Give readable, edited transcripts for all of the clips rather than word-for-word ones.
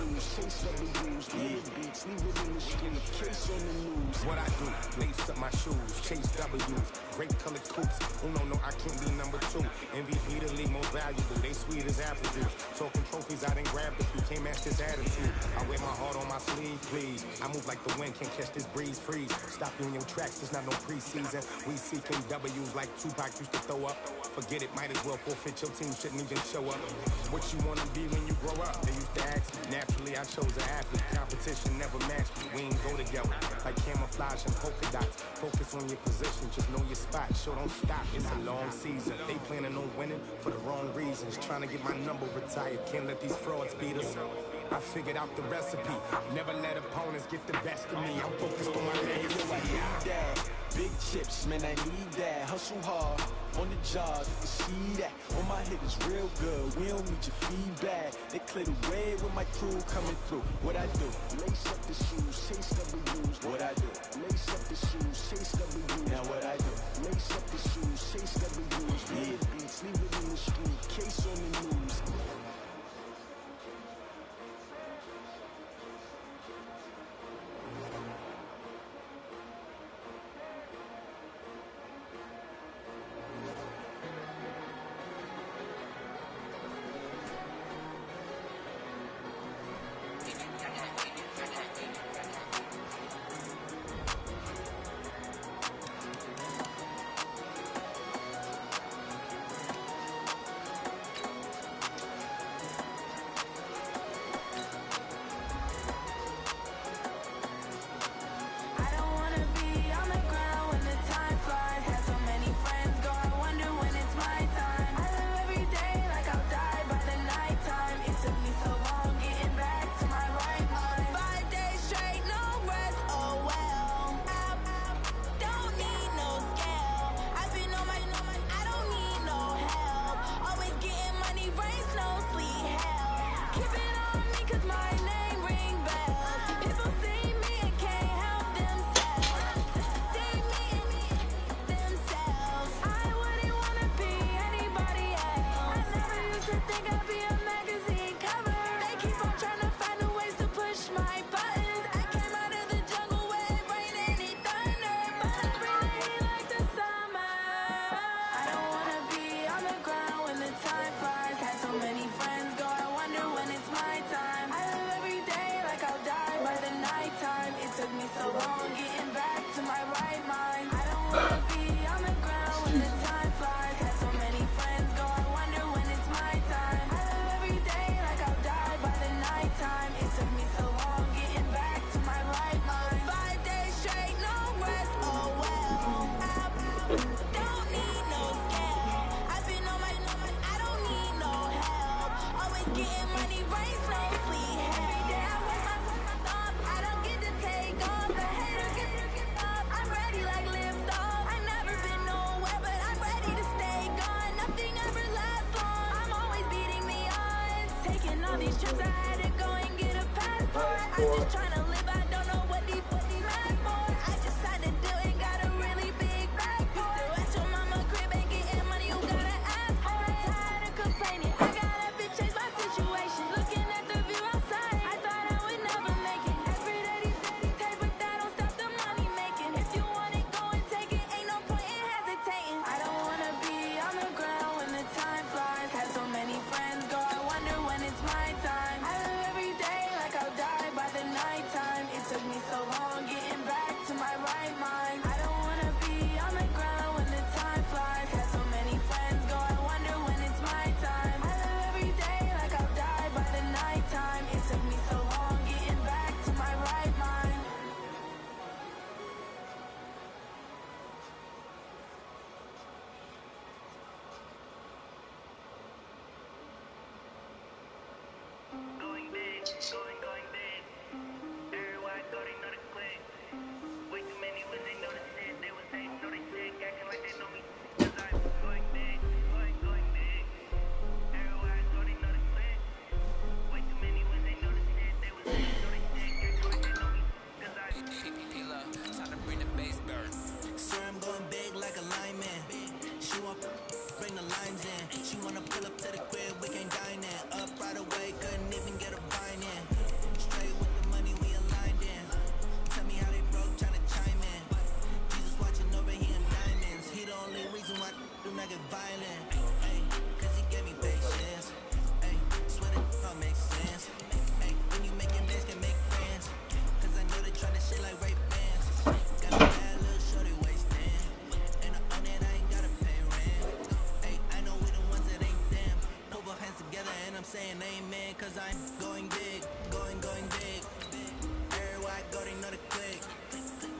shoes, chase W's, yeah. Beats, leave it in the street, case on the news. What I do, lace up my shoes, chase W's, great colored coops. Oh no, I can't be number 2. MVP the league most valuable, they sweet as apple juice. Talking trophies, I didn't grab the few, can't match this attitude. I wear my heart on my sleeve, please. I move like the wind, can't catch this breeze, freeze. Stop you in your tracks, it's not no preseason. We seeking W's like Tupac used to throw up. Forget it, might as well forfeit, your team shouldn't even show up. What you wanna be when you grow up? They used to ask me. Naturally, I chose an athlete. Competition never matched me. We ain't go together. Like camouflage and polka dots. Focus on your position, just know your spot. Sure, don't stop, it's a long season. They planning on winning for the wrong reasons. Trying to get my number retired. Can't let these frauds beat us. I figured out the recipe. Never let opponents get the best of me. I'm focused on my legacy. I need that. Big chips, man, I need that. Hustle hard, on the job, you can see that. All my hit is real good, we don't need your feedback. They clear the way with my crew coming through. What I do? Lace up the shoes, chase W's. What I do? Lace up the shoes, chase W's. Now what I do? Lace up the shoes, chase W's. Yeah. Beats, leave it in the street, case on the news. Nighttime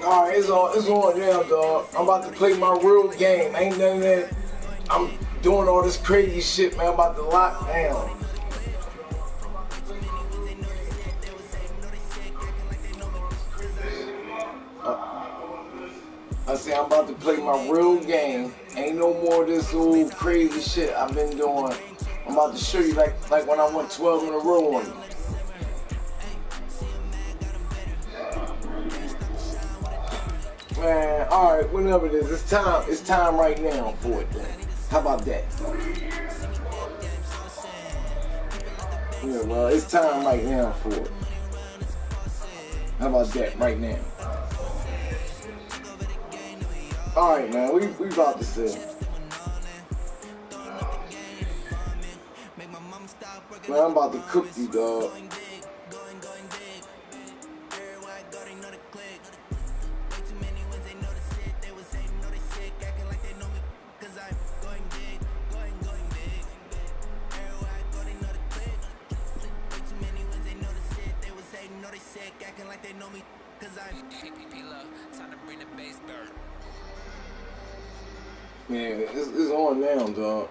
All right, it's on now, dog. I'm about to play my real game. Ain't nothing that I'm doing all this crazy shit, man. I'm about to lock down. I say I'm about to play my real game. Ain't no more of this old crazy shit I've been doing. I'm about to show you like when I went 12 in a row on you. Man, alright, whenever it is, it's time right now for it then. How about that? Yeah, well, it's time right now for it. How about that right now? Alright, man, we about to see. Man, I'm about to cook you, dog. Man, it's on now, dog.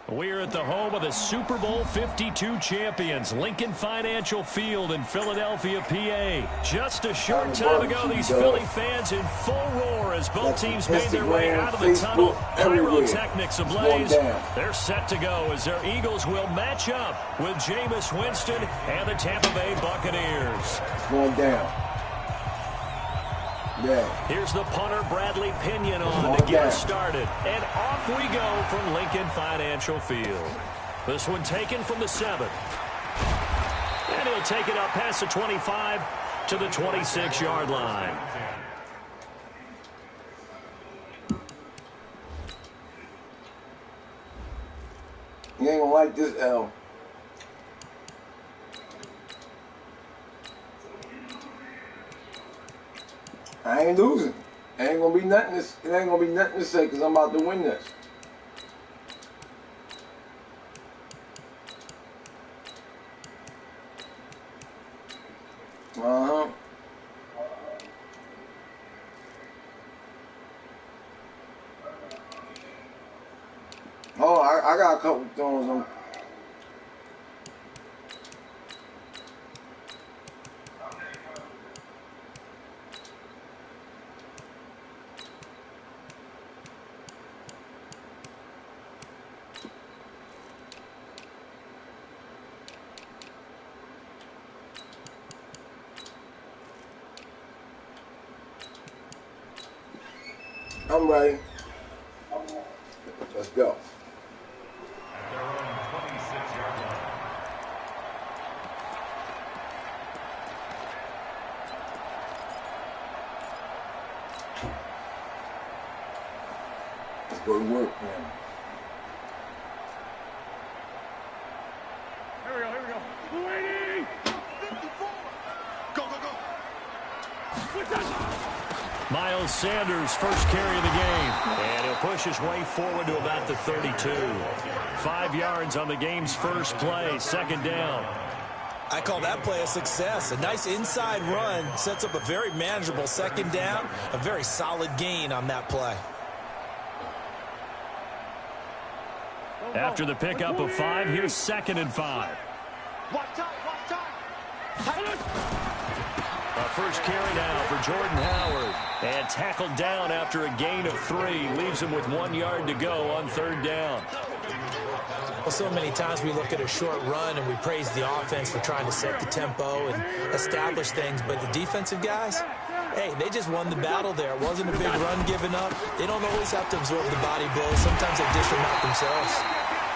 We're at the home of the Super Bowl 52 champions, Lincoln Financial Field in Philadelphia, PA. Just a short time ago, these Philly fans in full roar as both teams made their way out of the tunnel. Pyrotechnics ablaze. They're set to go as their Eagles will match up with Jameis Winston and the Tampa Bay Buccaneers. Going down. Yeah. Here's the punter, Bradley Pinion, on to get us started. And off we go from Lincoln Financial Field. This one taken from the 7. And he'll take it up past the 25 to the 26-yard line. You ain't gonna like this, L. I ain't losing. It ain't gonna be nothing. It ain't gonna be nothing to say because I'm about to win this. Uh-huh. Oh, I got a couple throws on. I'm ready. Let's go. Let's go to work, man. Here we go. Lady! 54! Go, go, go! Miles Sanders, first carry of the game. And he'll push his way forward to about the 32. 5 yards on the game's first play, second down. I call that play a success. A nice inside run sets up a very manageable second down. A very solid gain on that play. After the pickup of 5, here's 2nd and 5. Watch time. A first carry now for Jordan Howard. And tackled down after a gain of 3. Leaves him with 1 yard to go on third down. Well, so many times we look at a short run and we praise the offense for trying to set the tempo and establish things. But the defensive guys, hey, they just won the battle there. It wasn't a big run given up. They don't always have to absorb the body blows. Sometimes they dish them out themselves.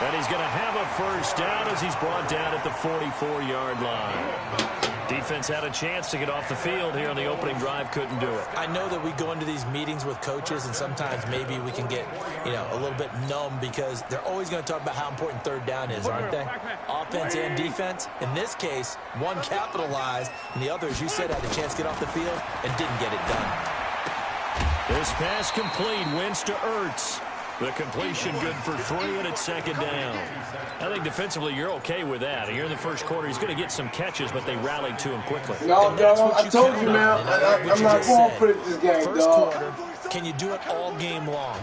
And he's going to have a first down as he's brought down at the 44-yard line. Defense had a chance to get off the field here on the opening drive, couldn't do it. I know that we go into these meetings with coaches, and sometimes maybe we can get, a little bit numb because they're always going to talk about how important third down is, aren't they? Offense and defense. In this case, one capitalized, and the other, as you said, had a chance to get off the field and didn't get it done. This pass complete. Wentz to Ertz. The completion good for 3, and it's second down. I think defensively you're okay with that. Here in the first quarter, he's going to get some catches, but they rallied to him quickly. No, dog, I told you, man. I'm not going to put it this game, first dog. Quarter, can you do it all game long?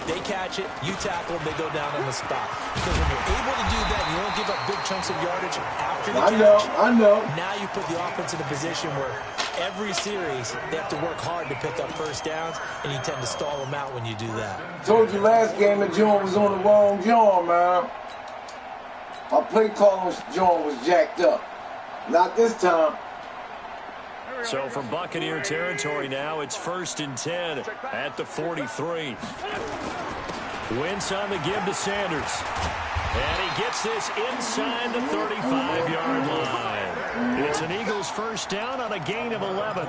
They catch it, you tackle, they go down on the spot. Because when you're able to do that, you don't give up big chunks of yardage after the catch. I know. Now you put the offense in a position where every series they have to work hard to pick up first downs, and you tend to stall them out when you do that. Told you last game that John was on the wrong John, man. My play calling John was jacked up. Not this time. So from Buccaneer territory now, it's 1st and 10 at the 43. Wentz on the give to Sanders. And he gets this inside the 35-yard line. It's an Eagles first down on a gain of 11.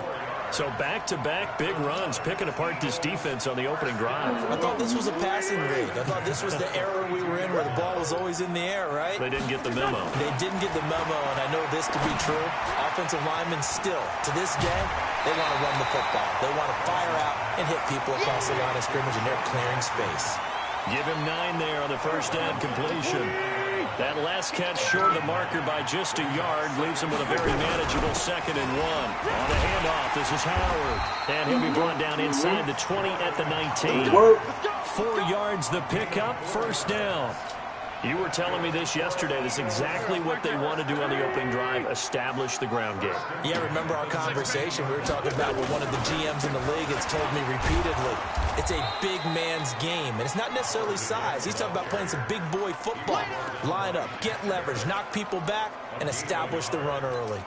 So back-to-back big runs, picking apart this defense on the opening drive. I thought this was a passing league. I thought this was the era we were in where the ball was always in the air, right? They didn't get the memo. They didn't get the memo, and I know this to be true. Offensive linemen still, to this day, they want to run the football. They want to fire out and hit people across the line of scrimmage, and they're clearing space. Give him 9 there on the first down completion. That last catch short of the marker by just a yard leaves him with a very manageable 2nd and 1. On the handoff, this is Howard. And he'll be brought down inside the 20 at the 19. 4 yards the pickup, first down. You were telling me this yesterday. This is exactly what they want to do on the opening drive, establish the ground game. Yeah, remember our conversation? We were talking about what one of the GMs in the league has told me repeatedly. It's a big man's game, and it's not necessarily size. He's talking about playing some big boy football. Line up, get leverage, knock people back, and establish the run early.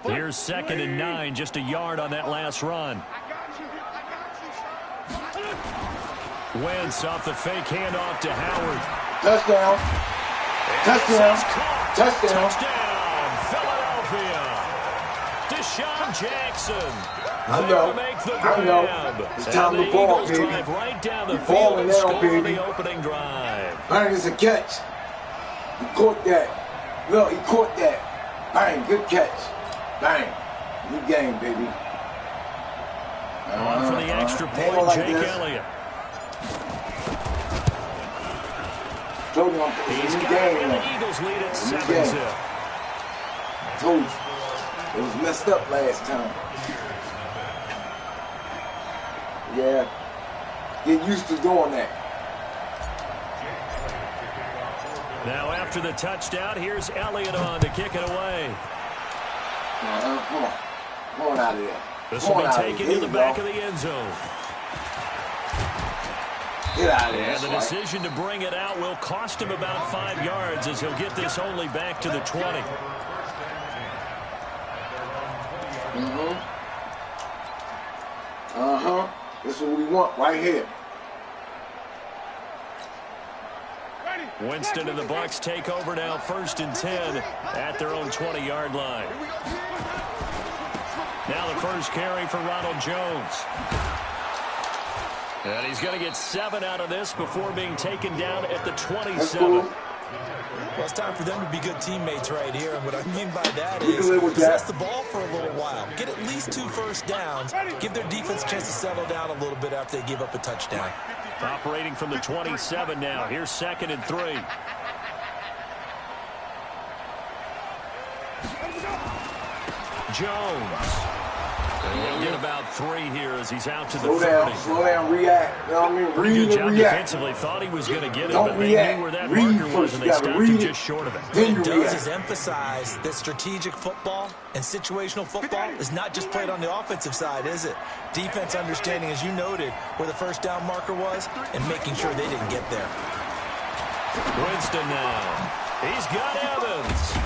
Here's 2nd and 9, just a yard on that last run. Wentz off the fake handoff to Howard. Touchdown. Touchdown. Touchdown. Touchdown, Philadelphia. Deshaun Jackson. I know. I know. It's time to ball, baby. Drive right down the You're field balling and now, score on baby. the opening drive. Bang, it's a catch. He caught that. Look, he caught that. Bang, good catch. Bang. New game, baby. On for the extra point, like Jake this. Elliott. Told you He's it's a new got game it, and the now. Eagles lead at New 7-0. game. Told you. It was messed up last time. Yeah. Get used to doing that. Now after the touchdown, here's Elliott on to kick it away. Come on. Come on out of there. This Come will on be out taken of to there. the back of the end zone. Get out of there. And the That's right. decision to bring it out will cost him about 5 yards as he'll get this only back to the 20. This is what we want right here. Winston and the Bucs take over now, 1st and 10 at their own 20-yard line. Now the first carry for Ronald Jones. And he's going to get 7 out of this before being taken down at the 27. That's cool. Well, it's time for them to be good teammates right here. And what I mean by that We can is live with possess that. the ball for a little while. Get at least 2 first downs. Give their defense a chance to settle down a little bit after they give up a touchdown. Operating from the 27 now. Here's 2nd and 3. Jones. And he'll get about 3 here as he's out to the 30. Slow down, react. You know what I mean? Pretty Read good and job react. defensively. Thought he was going to get it, Don't but they react. knew where that Read marker was, first. and You they gotta stopped read him it. just short of it. Then What you it does react. is emphasize that strategic football and situational football is not just played on the offensive side, is it? Defense understanding, as you noted, where the first down marker was and making sure they didn't get there. Winston now. He's got Evans.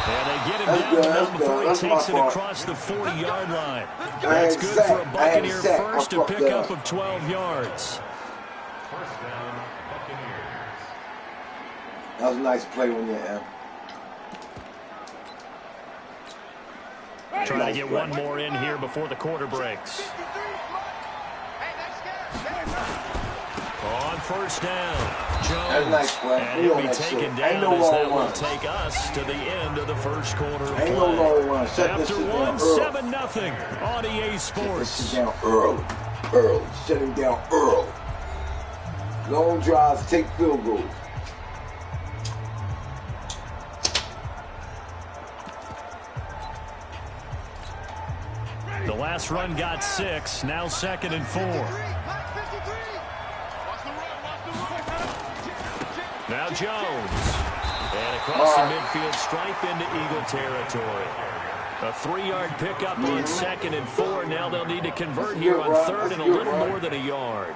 And they get him That's down good, now that's before good. he That's takes my it fault. across the 40-yard line. I That's had good sack. for a I had Buccaneer sack. first, I a fucked pickup up. of 12 yards. That was a nice play when you had. Trying to get one more in here before the quarter breaks. On first down, Jones. That's nice play. And he'll be taken down no as that long will take us to the end of the first quarter of Ain't play. no long run. Shut this After shit one, down 7-0 on EA Sports. Shut this shit down early. Early. Shut him down early. Long drives, take field goals. The last run got 6. Now 2nd and 4. Now Jones. And across the midfield stripe into Eagle territory. A 3-yard pickup on 2nd and 4. Now they'll need to convert here on 3rd and a little more than a yard.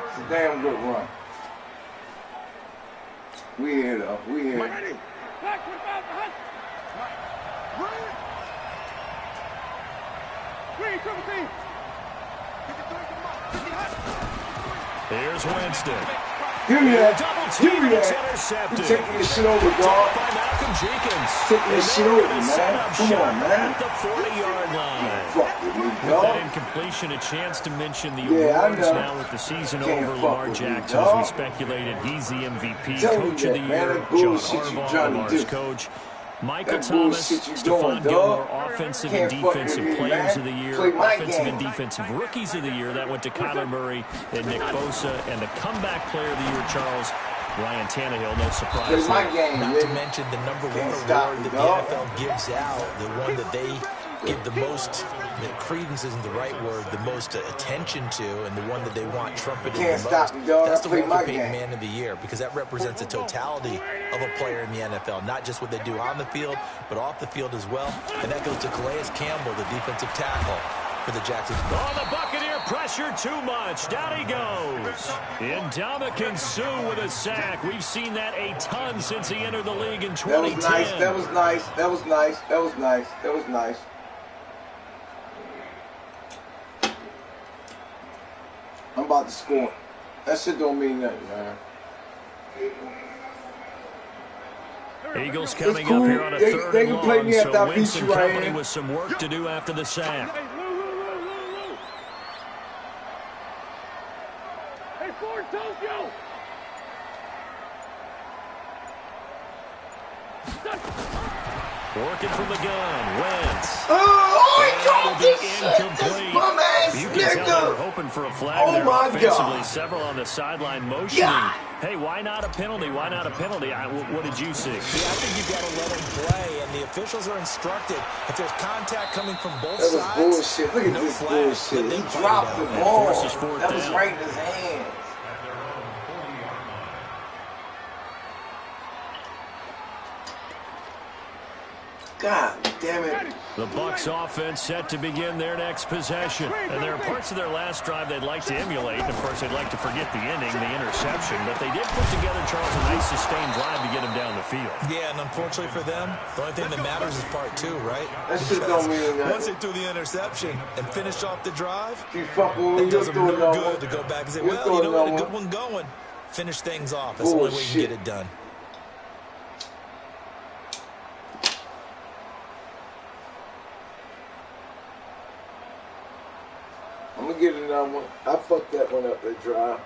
It's a damn good run. We here though. We here. Here's Winston. Give me that. Give me It's that. intercepted. You taking this shit over, dog. By Malcolm Jenkins. Taking this shit over, man. Come on, man. At the 40-yard line. Fuck with me, With dog. that incompletion, a chance to mention the Yeah, I awards know. now with the season Can't over. fuck Lamar with me, Jackson, as we dog. speculated, he's the MVP, Tell me Coach of that, the man. Year, That John bullshit you Harbaugh, trying to Lamar's do. coach. Michael That Thomas, bullshit you Stephon doing, Gilmore, dog. Offensive Can't and fuck with Defensive me, Players man. of the Year, Play my Offensive game. and Defensive Rookies of the Year. That went to Kyler Murray and Nick Bosa. And the Comeback Player of the Year, Charles, Ryan Tannehill, no surprise. Play my there. game, Not to nigga. mention the number one Can't stop award me, that the dog. NFL gives out, the one that they give the most, credence isn't the right word, the most attention to, and the one that they want trumpeted the Can't most. stop me, dog. That's I the play Walter my Payton game. Man of the Year, because that represents the totality of a player in the NFL, not just what they do on the field, but off the field as well. And that goes to Calais Campbell, the defensive tackle for the Jacksonville. Oh, the Buccaneer pressure too much. Down he goes. Ndamukong Suh with a sack. We've seen that a ton since he entered the league in 2010. That was nice. That was nice. That was nice. That was nice. That was nice. I'm about to score. That shit don't mean nothing, man. Eagles coming cool. up here on a They- 3rd they and can play long, me after I so beat Winston you right Company here. with some work to do after the sack. Hey, Ford Tokyo! Working from the gun, Wentz. Oh, And that'll be this incomplete. bum ass You can tell they were nigga. hoping for a flag Oh there my offensively. God. Several on the sideline motioning. God. Hey, why not a penalty? Why not a penalty? What did you see? Yeah, I think you've got to let him play, and the officials are instructed. If there's contact coming from both That was sides, bullshit. Look at no this flag. bullshit. Let He them fight dropped it the out. That ball. forces fourth That was down. right in his hands. God damn it. The Bucs offense set to begin their next possession. And there are parts of their last drive they'd like to emulate. And, of course, they'd like to forget the inning, the interception. But they did put together, Charles, a nice sustained drive to get him down the field. Yeah, and unfortunately for them, the only thing that matters is part two, right? That shit don't mean nothing. Once they threw the interception and finished off the drive, You fucking with me, it you'll does them throw no another good one. to go back and say, You'll well, throw you know what, a another good one. one going. Finish things off. That's the only way you can Bullshit. get it done. I'm gonna get another one. I fucked that one up, that drive.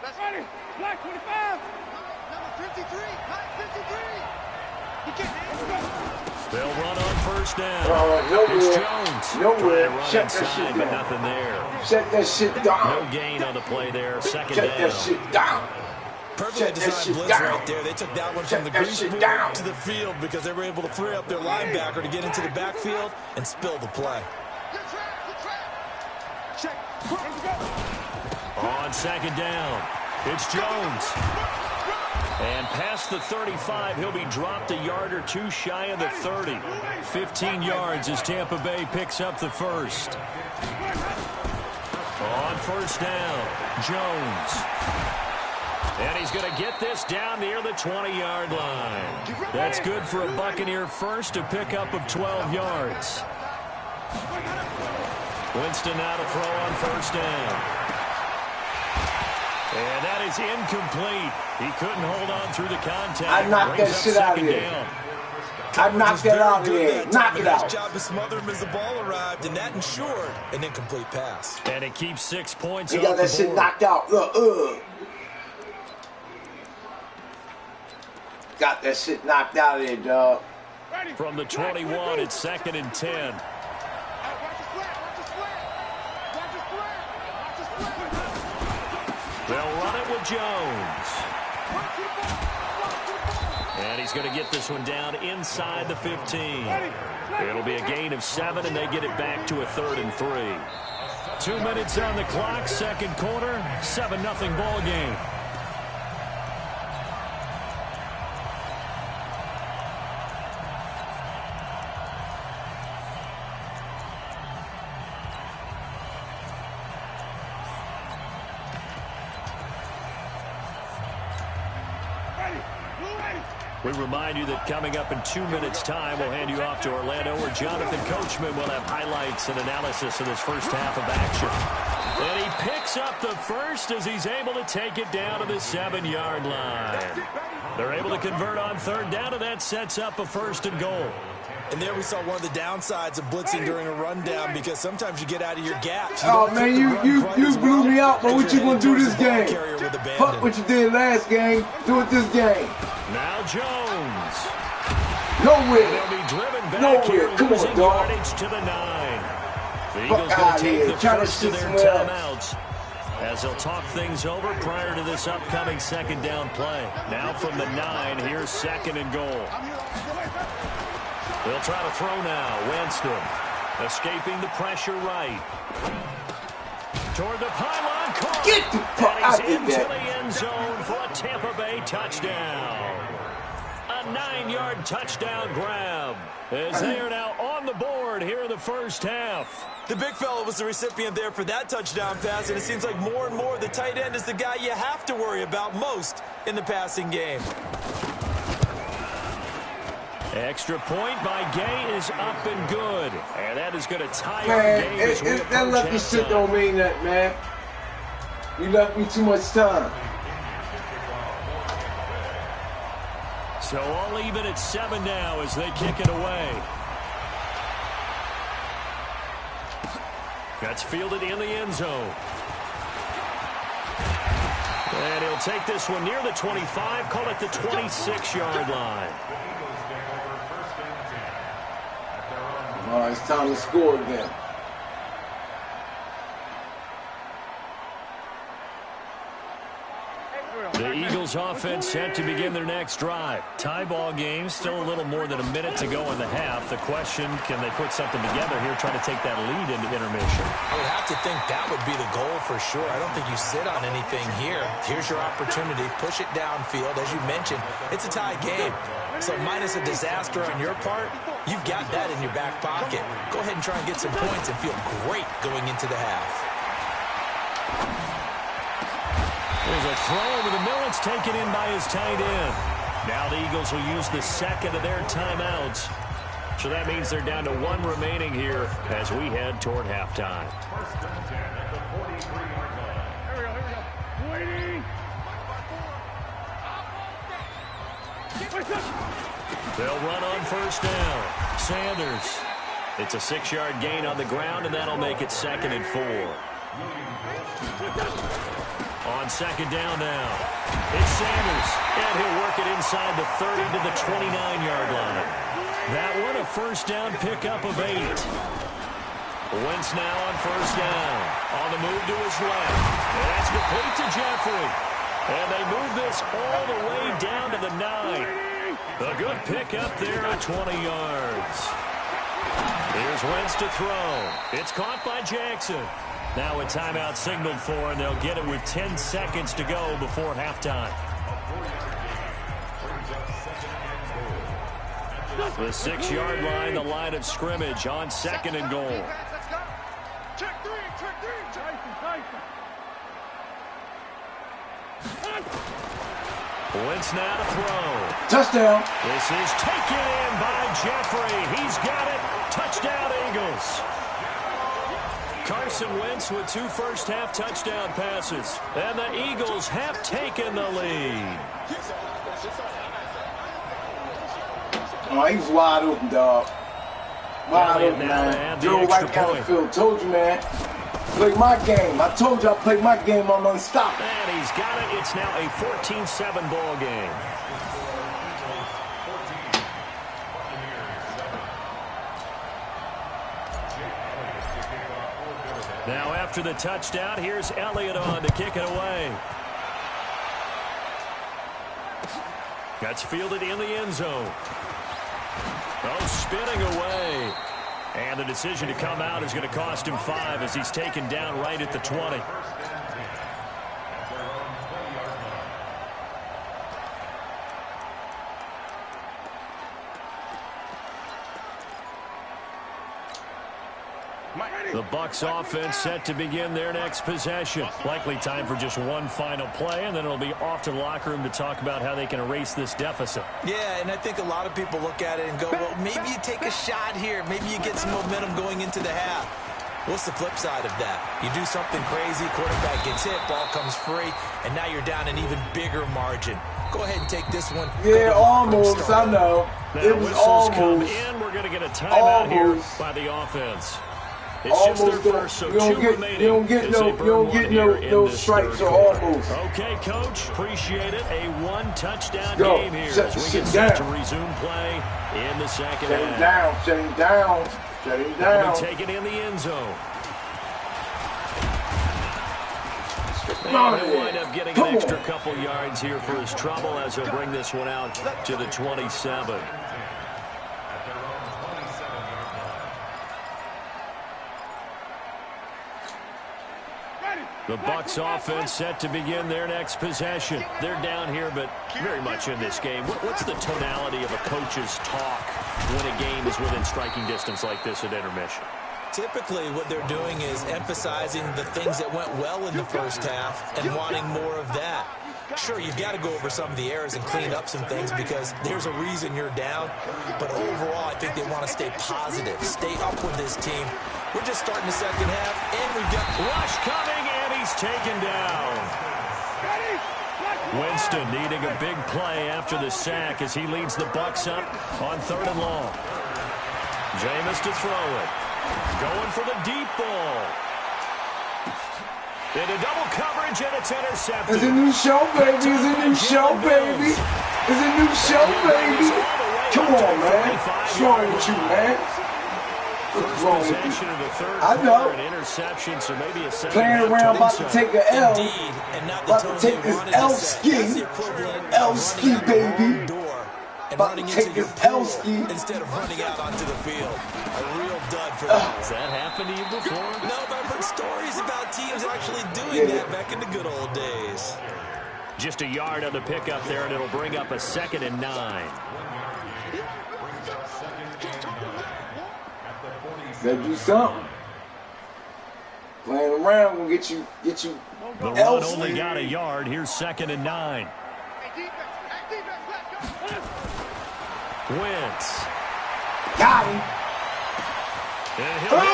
That's ready. Black 25. Number 53. 53. He can't. They'll run on first down. Nowhere. It's Jones. Nowhere. Trying to run Shut that inside, shit but down. nothing there. Shut that shit down. No gain on the play there. Second Shut down. that shit down. Perfectly Shut that designed shit blitz down. right there. They took that one Shut from the that grease shit board down. to the field because they were able to free up their linebacker to get into the backfield and spill the play. Good trap. Check. Ready to go. On second down, it's Jones. And past the 35, he'll be dropped a yard or two shy of the 30. 15 yards as Tampa Bay picks up the first. On first down, Jones. And he's going to get this down near the 20-yard line. That's good for a Buccaneer first, a pickup of 12 yards. Winston now to throw on first down. And that is incomplete. He couldn't hold on through the contact. I knocked Brings that up shit out of second here. down. I knocked that out of there. Knock it out. Nice job to smother him as the ball arrived, and that ensured an incomplete pass. And it keeps 6 points He off got that the shit board. knocked out. Got that shit knocked out of there, dog. From the 21, it's 2nd and 10. They'll run it with Jones. And he's going to get this one down inside the 15. It'll be a gain of 7, and they get it back to a 3rd and 3. 2 minutes on the clock, second quarter, 7-0 ball game. We remind you that coming up in 2 minutes' time, we'll hand you off to Orlando, where Jonathan Coachman will have highlights and analysis of this first half of action. And he picks up the first as he's able to take it down to the 7-yard line. They're able to convert on 3rd down, and that sets up a 1st and goal. And there we saw one of the downsides of blitzing during a rundown, because sometimes you get out of your gaps. Oh, man, you blew me out, but what you gonna do this game? Fuck what you did last game. Do it this game. Now Jones. Nowhere. They'll be driven back here, Come losing on, dog. yardage to the 9. The Fuck Eagles going outta to take here. the Try to first of shoot their somewhere timeouts as they'll talk things over prior to this upcoming 2nd down play. Now from the 9, here's 2nd and goal. They'll try to throw now. Winston escaping the pressure right. Toward the pylon. Caught. Get the fuck out And he's of into there. the end zone for a Tampa Bay touchdown. A 9-yard touchdown grab as they are now on the board here in the first half. The big fella was the recipient there for that touchdown pass, and it seems like more and more the tight end is the guy you have to worry about most in the passing game. Extra point by Gay is up and good. And that is going to tie our Man, game as we that approach lucky shit halftime. don't mean that, man. You left me too much time. So all even at 7 now as they kick it away. That's fielded in the end zone. And he'll take this one near the 25, call it the 26-yard line. All right, it's time to score again. The Eagles offense set to begin their next drive. Tie ball game, still a little more than a minute to go in the half. The question, can they put something together here, try to take that lead into intermission? I would have to think that would be the goal for sure. I don't think you sit on anything here. Here's your opportunity. Push it downfield. As you mentioned, it's a tie game. So minus a disaster on your part, you've got that in your back pocket. Go ahead and try and get some points and feel great going into the half. There's a throw over the middle. It's taken in by his tight end. Now the Eagles will use the second of their timeouts. So that means they're down to 1 remaining here as we head toward halftime. They'll run on first down. Sanders. It's a 6-yard gain on the ground, and that'll make it 2nd and 4. On 2nd down now, it's Sanders, and he'll work it inside the 30 to the 29-yard line. That one a first down pickup of 8. Wentz now on first down, on the move to his left, and that's complete to Jeffrey. And they move this all the way down to the 9. A good pickup there at 20 yards. Here's Wentz to throw. It's caught by Jackson. Now a timeout signaled for, and they'll get it with 10 seconds to go before halftime. The 6-yard line, the line of scrimmage on 2nd and goal. Check three. Wentz now to throw. Touchdown. This is taken in by Jeffrey. He's got it. Touchdown, Eagles. Carson Wentz with 2 first-half touchdown passes. And the Eagles have taken the lead. Oh, he was wide open, dog. Wide open, man. Drove right down the field. Told you, man. Play my game. I told you I played my game. I'm unstoppable. And he's got it. It's now a 14-7 ball game. Now after the touchdown, here's Elliott on to kick it away. That's fielded in the end zone. Oh, spinning away. And the decision to come out is going to cost him 5 as he's taken down right at the 20. The Bucs offense set to begin their next possession. Likely time for just one final play, and then it'll be off to the locker room to talk about how they can erase this deficit. Yeah, and I think a lot of people look at it and go, well, maybe you take a shot here. Maybe you get some momentum going into the half. What's the flip side of that? You do something crazy, quarterback gets hit, ball comes free, and now you're down an even bigger margin. Go ahead and take this one. Yeah, almost. I know. It was almost. Come in. We're going to get a timeout here by the offense. It's just their first, so 2 remaining. You don't get no strikes or almost. Okay, Coach, appreciate it. A one-touchdown game here as we get set to resume play in the second half. Shut him down. They'll be taken in the end zone. And he'll wind up getting an extra couple yards here for his trouble as he'll bring this one out to the 27. The Bucs offense set to begin their next possession. They're down here, but very much in this game. What's the tonality of a coach's talk when a game is within striking distance like this at intermission? Typically, what they're doing is emphasizing the things that went well in the first half and wanting more of that. Sure, you've got to go over some of the errors and clean up some things because there's a reason you're down. But overall, I think they want to stay positive, stay up with this team. We're just starting the second half, and we've got rush coming, and he's taken down. Winston needing a big play after the sack as he leads the Bucs up on 3rd and long. Jameis to throw it. Going for the deep ball. Into double coverage, and it's intercepted. It's a new show, baby. It's a new show, baby. It's a new show, baby. Come on, man. What's wrong with you, man? What's wrong with you? I know. Playing around, about to take an L. About to take this L-ski. L-ski, baby. About to take this L-ski. Instead of running out onto the field. A real dud for that. Has that happened to you before? No, but I've heard stories about teams actually doing that back in the good old days. Just a yard on the pickup there, and it'll bring up a 2nd and 9. Gotta do something. Playing around will get you. The run only got a yard. Here's 2nd and 9. Wentz. Got him. And he'll get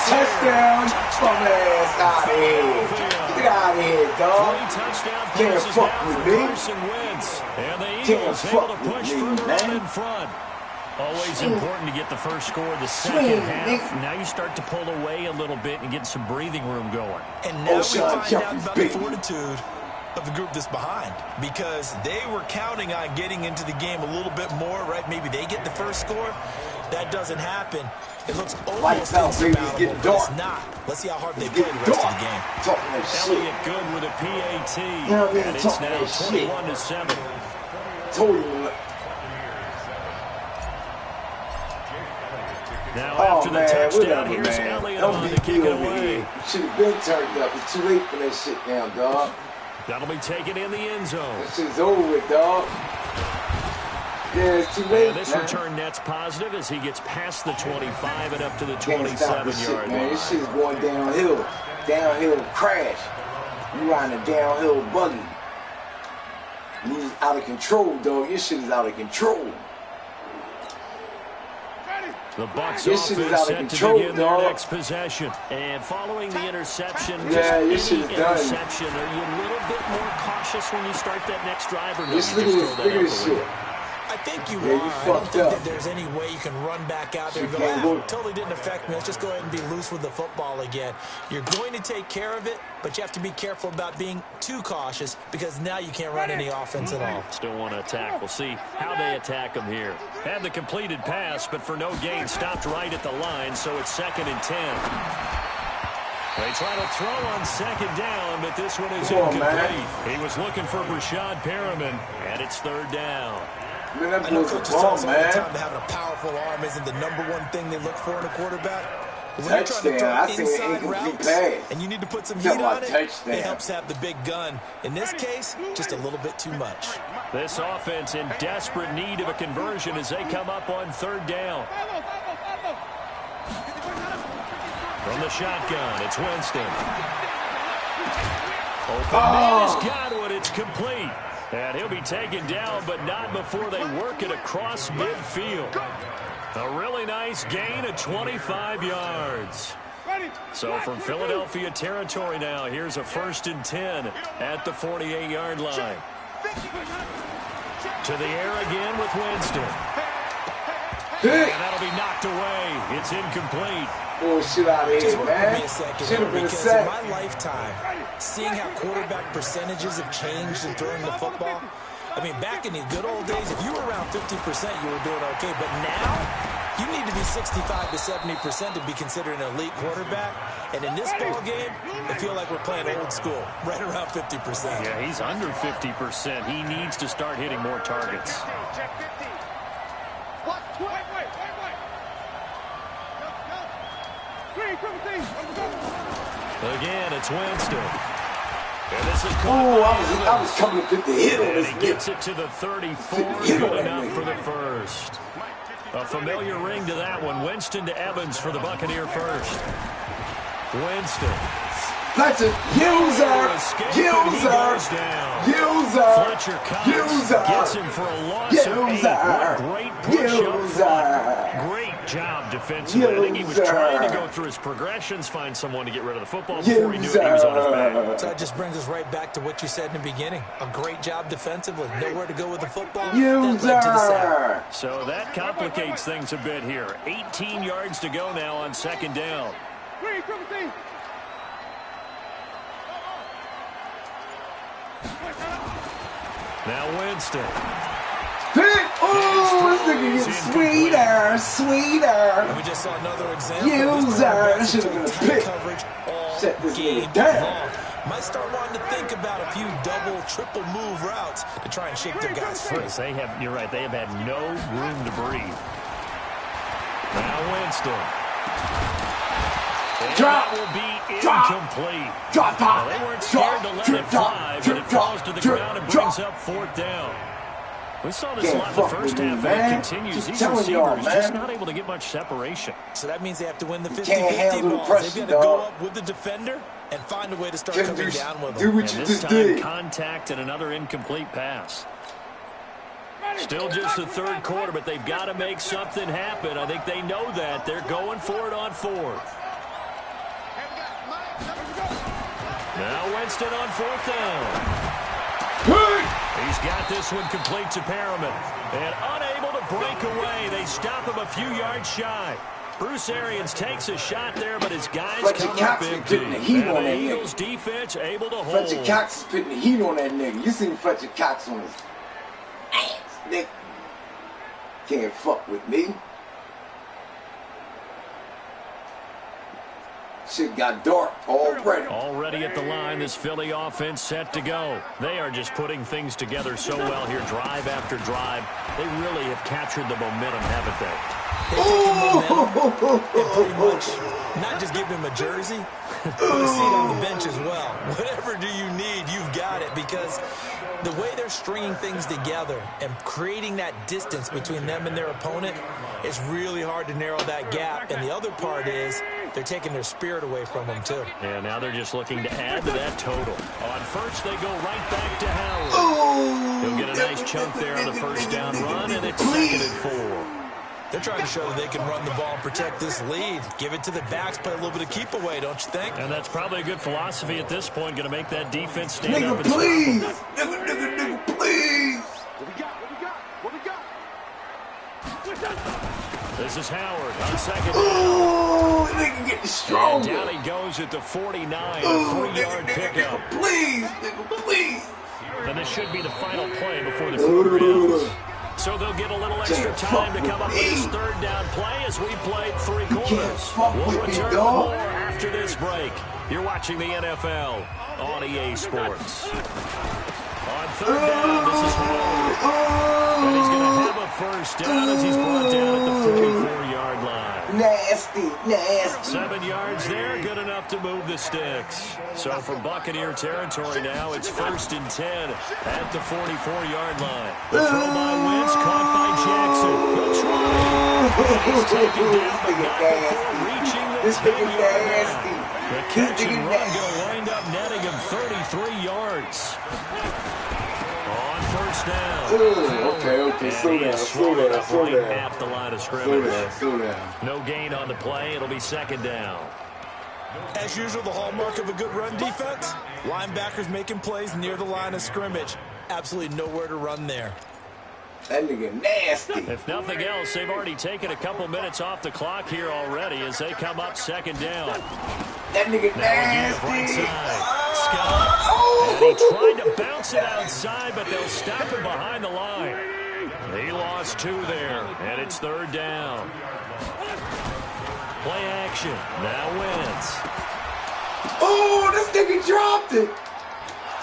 touchdown. Come ass out of here. Get out of here, dog. Can't fuck with me. And the Eagles able to push further on in front. Always important to get the first score of the second half. Now you start to pull away a little bit and get some breathing room going. And now we find out about the fortitude of the group that's behind, because they were counting on getting into the game a little bit more, right? Maybe they get the first score. That doesn't happen. It looks almost insurmountable, but it's not. Let's see how hard they play the rest of the game. Elliott good with a PAT, and it's now 21-7. Told you. Now after the touchdown, here's Elliott on to kick it away. Should have been turned up. It's too late for that shit now, dog. That'll be taken in the end zone. This shit's over with, dog. Yeah, it's too late. And this return net's positive as he gets past the 25 and up to the 27-yard line. This shit's going downhill. Downhill crash. You riding a downhill buggy. You're out of control, dog. Your shit is out of control. The Bucs This shit is offense out of set control, to begin their dog. next possession. And following the interception, Yeah, you just should any have done. interception, are you a little bit more cautious when you start that next drive, or no, Just you look just at throw this, that look out at this the shit. window? I think you Yeah, you are. I don't fucked think up. that there's any way you can run back out there and go, totally didn't affect me. Let's just go ahead and be loose with the football again. You're going to take care of it, but you have to be careful about being too cautious because now you can't run any offense at all. Still want to attack. We'll see how they attack him here. Had the completed pass, but for no gain, stopped right at the line, so it's 2nd and 10. They try to throw on 2nd down, but this one is incomplete. He was looking for Brashad Perriman, and it's 3rd down. Man, that I know boy's coaches a tell ball, us all the man. time that having a powerful arm isn't the #1 thing they look for in a quarterback. But when you're trying to Touchdown. I throw seen an inside incomplete routes pass. and you need to put some Talking heat on about it, touchdown. it helps have the big gun. In this case, just a little bit too much. This offense in desperate need of a conversion as they come up on 3rd down. From the shotgun, it's Winston. Open man has got it. It's complete. And he'll be taken down, but not before they work it across midfield. A really nice gain of 25 yards. So from Philadelphia territory now, here's a 1st and 10 at the 48-yard line. To the air again with Winston. And that'll be knocked away. It's incomplete. Bullshit out of Just here, work with me man. a second Should here, have been a because sack. in my lifetime, seeing how quarterback percentages have changed in throwing the football, I mean, back in the good old days, if you were around 50%, you were doing okay. But now, you need to be 65 to 70% to be considered an elite quarterback. And in this ball game, I feel like we're playing old school, right around 50%. Yeah, he's under 50%. He needs to start hitting more targets. Again, it's Winston. And this is I was coming to the hit on and this he nigga. gets it to the 34. Good enough for the first. A familiar ring to that one. Winston to Evans for the Buccaneer first. Winston. Fletcher, user, Fletcher Cox gets him for a loss of 8. What a great push up front. Great job defensively. I think he was trying to go through his progressions, find someone to get rid of the football before he knew it, he was on his back. So that just brings us right back to what you said in the beginning. A great job defensively. Nowhere to go with the football. That led to the sack. So that complicates things a bit here. 18 yards to go now on 2nd down. Now Winston. Oh, this nigga gets sweeter. And we just saw another example. That should have been a pick. Coverage all Set this game nigga down. long. Might start wanting to think about a few double, triple move routes to try and shake their guys free. They have, you're right, they have had no room to breathe. Now Winston. Drop. That will be incomplete. Drop top. Well, they weren't scared to let it fly, but it falls to the ground and brings up 4th down. We saw this a lot in the first half, and it continues. These receivers just not able to get much separation. So that means they have to win the 50-50 handle the balls. pressure, They've got to go dog. up with the defender and find a way to start Just coming down with do them. what And you this just time, did. contact and another incomplete pass. Still just the 3rd quarter, but they've got to make something happen. I think they know that. They're going for it on 4th. Now Winston on 4th down. He's got this one complete to Perriman. And unable to break away. They stop him a few yards shy. Bruce Arians takes a shot there, but his guys Fletcher come Cox up is empty. putting the heat And on the that Eagles nigga. defense able to hold. Fletcher Cox is putting the heat on that nigga. You seen Fletcher Cox on his ass, nigga. Can't fuck with me. Shit got dark already. Already at the line, this Philly offense set to go. They are just putting things together so well here, drive after drive. They really have captured the momentum, haven't they? They've taken momentum and pretty much not just give him a jersey, put a seat on the bench as well. Whatever do you need, you've got it, because the way they're stringing things together and creating that distance between them and their opponent is really hard to narrow that gap. And the other part is they're taking their spirit away from them, too. And now they're just looking to add to that total. On first, they go right back to Howard. He'll get a nice chunk there on the first down run, and it's 2nd and 4. They're trying to show that they can run the ball and protect this lead. Give it to the backs, play a little bit of keep away, don't you think? And that's probably a good philosophy at this point. Going to make that defense stand Nigga, up and please. stop them. Nigga, please. What we got? This is Howard on second down. Oh, nigga getting And stronger. down he goes at the 49, a Oh, 3-yard pickup. nigga, please, nigga, please. And this should be the final play before the quarter ends. So they'll get a little extra time to come up with this third down play as we played three quarters. fuck We'll with me, return with dog. more after this break. You're watching the NFL on EA Sports. On third down, this is Howard. And he's going to have a first down as he's brought down at the 44-yard line. Nasty. 7 yards there, good enough to move the sticks. So from Buccaneer territory now, it's 1st and 10 at the 44-yard line. The throw by Wentz, caught by Jackson. He'll try. He's taken down, but not before reaching the This nigga 10-yard nasty. line. The catch and run going to wind up netting him 33 yards. On first down. Okay, slow down. At the line of scrimmage. Slow down. No gain on the play. It'll be second down. As usual, the hallmark of a good run defense, linebackers making plays near the line of scrimmage. Absolutely nowhere to run there. That nigga nasty. If nothing else, they've already taken a couple minutes off the clock here already as they come up second down. That nigga Now again, right nasty. side. Scott. And he tried to bounce it outside, but they'll stop him behind the line. He lost 2 there, and it's third down. Play action. Now Wentz. Oh, this nigga dropped it.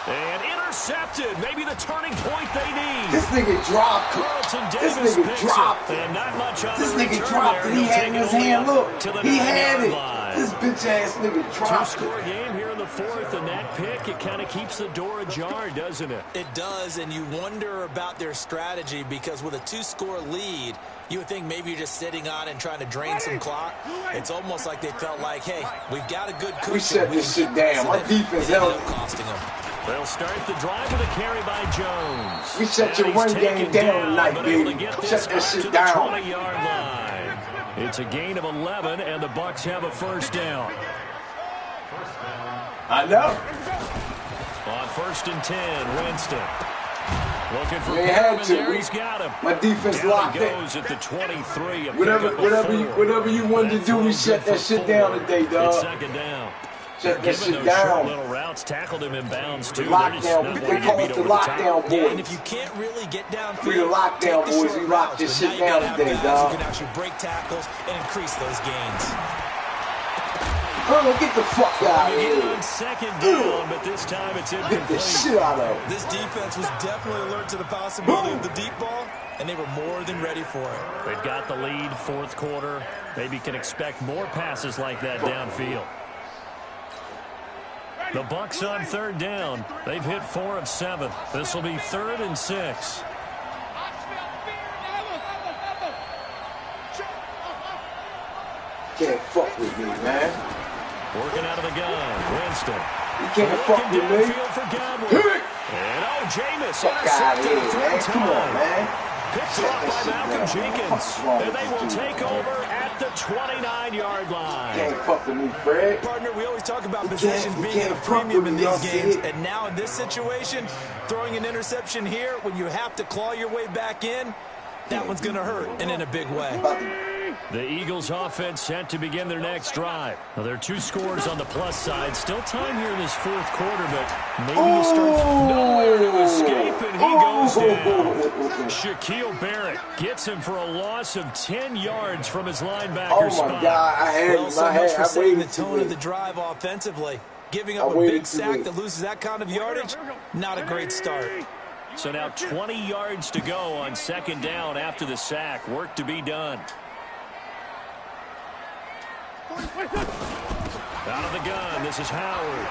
And intercepted. Maybe the turning point they need. This nigga dropped it. Carlton This Davis nigga picks dropped it. it. And not much on This the nigga return dropped there. it. He He'll had take in it his only hand. up Look, to the he had 9-yard it. line. This bitch ass nigga dropped it. Two-score game here in the fourth, and that pick, it kind of keeps the door ajar, doesn't it? It does, and you wonder about their strategy because with a 2-score lead, you would think maybe you're just sitting on and trying to drain some clock. It's almost like they felt like, hey, we've got a good cushion. We shut this shit down. Our defense ended held up it. costing them. They'll start the drive with a carry by Jones. We shut And your he's run taken game down tonight, but able to baby. get Shut this that up shit to down. the 20-yard line. It's a gain of 11, and the Bucs have a first down. I know. On 1st and 10, Winston. Looking for They had Perriman to. there. He's got him. My defense Down locked he in. goes at the 23. Whatever you wanted to do, we shut that shit down today, It's dog. second down. Shut that Giving shit those short down. little routes, tackled him in bounds too. Lockdown. They're just They not call beat it the over top. lockdown Yeah, and if boys. you can't really get downfield, We the lockdown take the boys. short We lock routes, this but shit now you down gotta have today, guys dog. who can actually break tackles and increase those gains. Oh, get the fuck out of Again here. on second down, but this time it's Get the incomplete. shit out of him. This defense was definitely alert to the possibility of the deep ball, and they were more than ready for it. They've got the lead, fourth quarter. Maybe can expect more passes like that downfield. The Bucs on third down. They've hit 4 of 7. This will be 3rd and 6. Can't fuck with me, man. Working out of the gun, Winston. You can't fuck Looking with me. downfield for Godwin. And Jameis Fuck out of intercepted here, a man. third Come on, time. man. Picked Shut off that by shit Malcolm down. Jenkins. What's wrong And with they this will dude, take man? over at the 29-yard line. Can't fuck with me, Fred. Partner, we always talk about You possession can't- you being at a can't fuck premium with in me, y'all these see games, it. and now in this situation, throwing an interception here when you have to claw your way back in, that one's going to hurt, and in a big way. The Eagles offense set to begin their next drive. Well, there are 2 scores on the plus side. Still time here in this fourth quarter, but maybe you start nowhere to escape, and he goes down. Shaquille Barrett gets him for a loss of 10 yards from his linebacker Oh, my spot. God. I had Well, him. so I much for had setting the waited tone too of the late. drive offensively. Giving I up a waited big too sack late. that loses that kind of yardage, not a great start. So now 20 yards to go on second down after the sack. Work to be done. Out of the gun, this is Howard.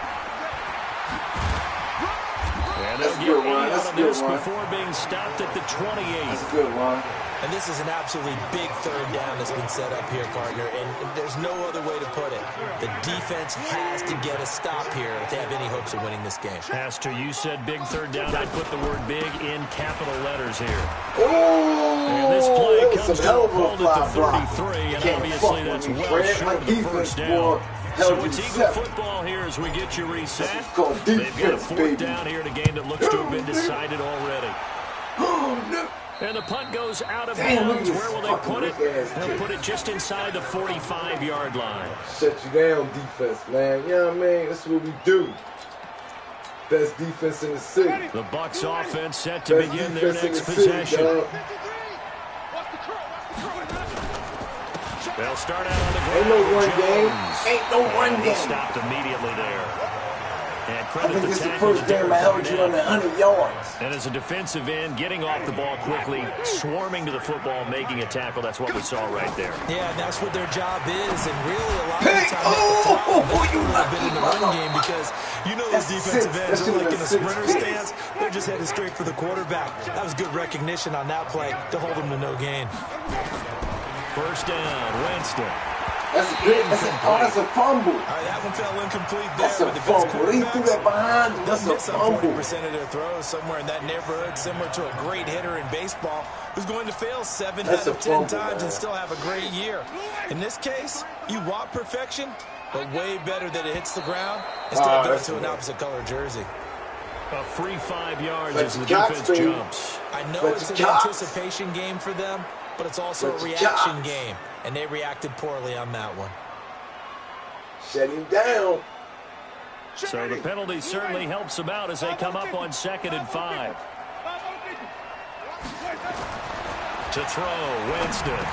And they'll get 8 out of this before being stopped at the 28. That's a good one. And this is an absolutely big third down that's been set up here, partner, and there's no other way to put it. The defense has to get a stop here if they have any hopes of winning this game. Pastor, you said big third down. I'd put the word big in capital letters here. Oh, and this play comes to a hold fly at the 33, and obviously that's well short of the first down. So it's Eagle football here as we get you reset. They've got a fourth down here in a game that looks to have been decided already. And the punt goes out of bounds. Where will they put it? They'll put it just inside the 45-yard line. Shut you down, defense, man. You know what I mean? That's what we do. Best defense in the city. The Bucs offense set to begin their next possession. They'll start out on the ground. Ain't no run game. Ain't no run game. Stopped immediately there. And I think it's the first game I held you under 100 yards. And as a defensive end, getting off the ball quickly, swarming to the football, making a tackle, that's what we saw right there. Yeah, and that's what their job is. And really, a lot of the time, you a little bit in the run game because you know those defensive ends are like in a sprinter stance. They're just headed straight for the quarterback. That was good recognition on that play to hold them to no gain. First down, Winston. That's a fumble. All right, that one fell incomplete there. That's a fumble. He threw that behind him. That's a fumble. 40% of their throws somewhere in that neighborhood, similar to a great hitter in baseball who's going to fail 7 out of 10 times and still have a great year. In this case, you want perfection, but way better that it hits the ground instead of going to an opposite color jersey. A free 5 yards as the defense jumps. I know it's an anticipation game for them, but it's also a reaction game, and they reacted poorly on that one. Shut him down. So the penalty certainly helps them out as they come up on 2nd and 5. To throw, Winston.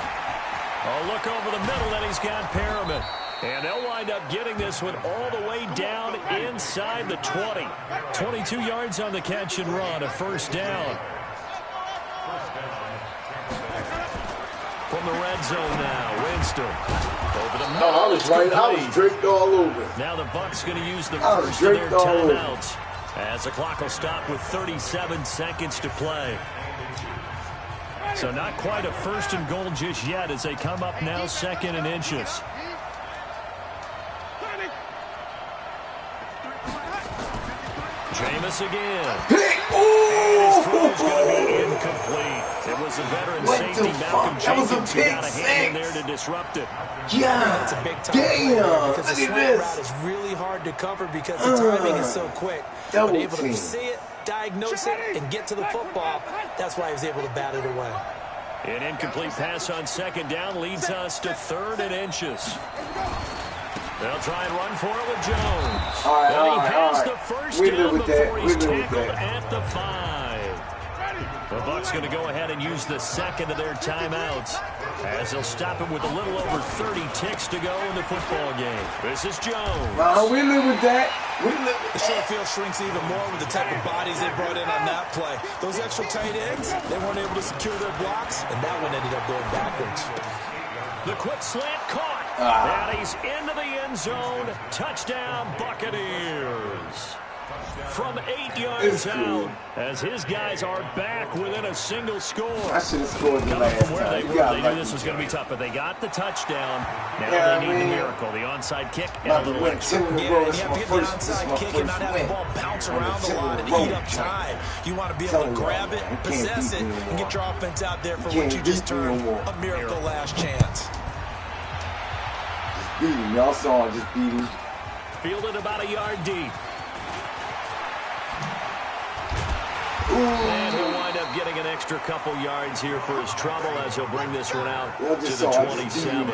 A look over the middle, and he's got Perriman. And they'll wind up getting this one all the way down inside the 20. 22 yards on the catch and run, a first down. From the red zone now, Winston. Over the middle. I was right. I was draped all over. Now the Bucs going to use the first of their timeouts as the clock will stop with 37 seconds to play. So not quite a first and goal just yet as they come up now 2nd and inches. Jameis again. And his throw is going to be incomplete. It was the veteran safety Malcolm Jenkins who got a hand in there to disrupt it. Yeah, it's a big time damn. because the slant route is really hard to cover because the timing is so quick. But able to see it, diagnose it, and get to the football, that's why he was able to bat it away. An incomplete pass on 2nd down leads us to 3rd and inches. They'll try and run for it with Jones. And he has the first down before he's tackled at the 5. The Bucs going to go ahead and use the 2nd of their timeouts as they'll stop him with a little over 30 ticks to go in the football game. This is Jones. We live with that. The short field shrinks even more with the type of bodies they brought in on that play. Those extra tight ends, they weren't able to secure their blocks, and that one ended up going backwards. The quick slant caught. And he's into the end zone. Touchdown, Buccaneers. From 8 yards out, as his guys are back within a single score. I should have scored the last from where time. they were, they knew this was going to be tough, but they got the touchdown. Now they need the miracle, the onside kick, and a little extra. Yeah, you have to get the onside kick and not have the ball bounce around the line and eat up time. You want to be able to grab it, possess it, and get your offense out there for what you just termed a miracle last chance. Beat him. Y'all saw him just beat him. Fielded about a yard deep. And he'll wind up getting an extra couple yards here for his trouble as he'll bring this one out to the 27.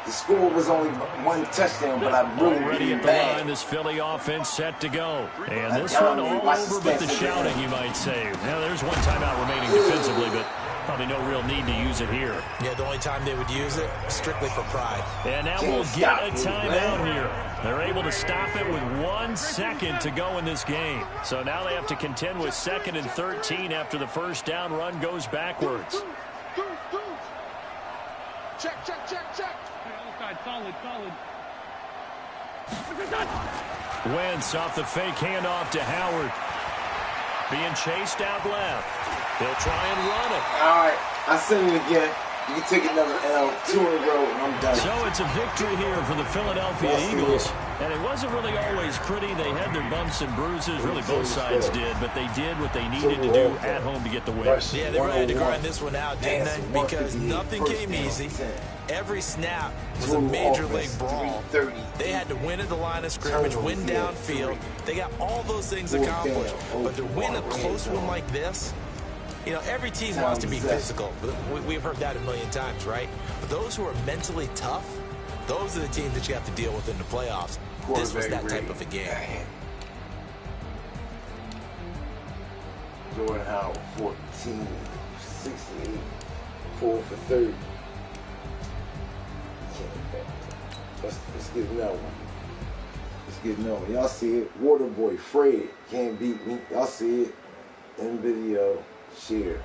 The score was only 1 touchdown, but I really already at the line, this Philly offense set to go. And this one all over but the shouting, you might say. Now, there's one timeout remaining defensively, but probably no real need to use it here. Yeah, the only time they would use it, strictly for pride. And now we'll get a timeout here. They're able to stop it with 1 second to go in this game. So now they have to contend with 2nd and 13 after the first down run goes backwards. Check. Solid. Wentz off the fake handoff to Howard. Being chased out left. They'll try and run it. All right, I send it again. You can take another L, 2 in a row, and I'm done. So it's a victory here for the Philadelphia Eagles. And it wasn't really always pretty. They had their bumps and bruises. Really, both sides did. But they did what they needed to do at home to get the win. Yeah, they really had to grind this one out, didn't they? Because nothing came easy. Every snap was a major league brawl. They had to win at the line of scrimmage, win downfield. They got all those things accomplished. But to win a close one like this, you know, every team wants to be physical. We've heard that a million times, right? But those who are mentally tough, those are the teams that you have to deal with in the playoffs. This was that type of a game. Jordan Howard, 14, 68, 4 for 30. Let's get another one. Let's get another one. Y'all see it? Waterboy, Fred, can't beat me. Y'all see it? In video, share.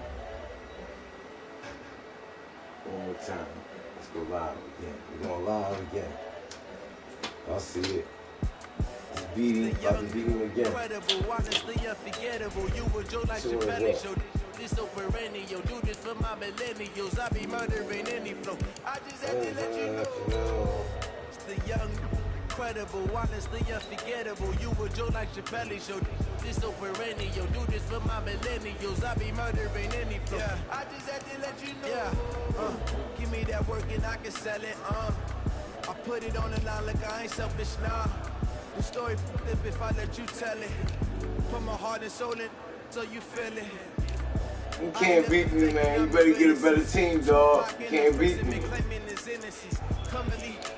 One more time. Let's go live again. We're going live again. Y'all see it? It's beating, about to beat him again. Incredible, honestly unforgettable. You were Joe like Chappelle Show. This over perennial. Do this for my millennials. I be murdering any flow. I just had to let you know. It's the young, incredible, honestly unforgettable. You were Joe like Chappelle Show. This over perennial. Do this for my millennials. I be murdering any flow. Yeah. I just had to let you know. Yeah. Give me that work and I can sell it. I put it on the line like I ain't selfish, nah. The story flip if I let you tell it. Put my heart and soul in so you feel it. You can't beat me, man. You better get a better team, dog. You can't beat me.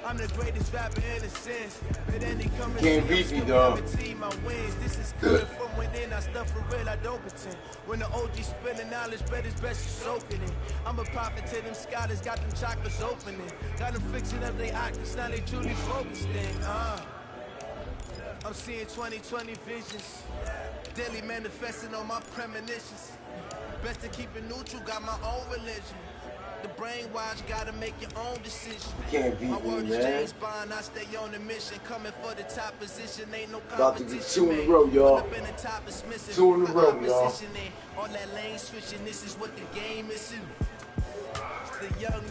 I'm the greatest rapper in a sense. Can't beat me, dog. This is good from within. I stuff for real, I don't pretend. When the OG spilling knowledge, bet it's best you soaking it. I'm a prophet to them scholars, got them chocolates opening. Got them fixing up their octaves, now they truly focused in. I'm seeing 2020 visions. Daily manifesting on my premonitions. Best to keep it neutral, got my own religion. The brainwash, gotta make your own decision. Can't beat my me, word man. is James Bond, I stay on the mission. Coming for the top position, ain't no About to competition. be 2 in a row, y'all. 2 in a row, y'all. On that lane switching, this is what the game is. It's the young,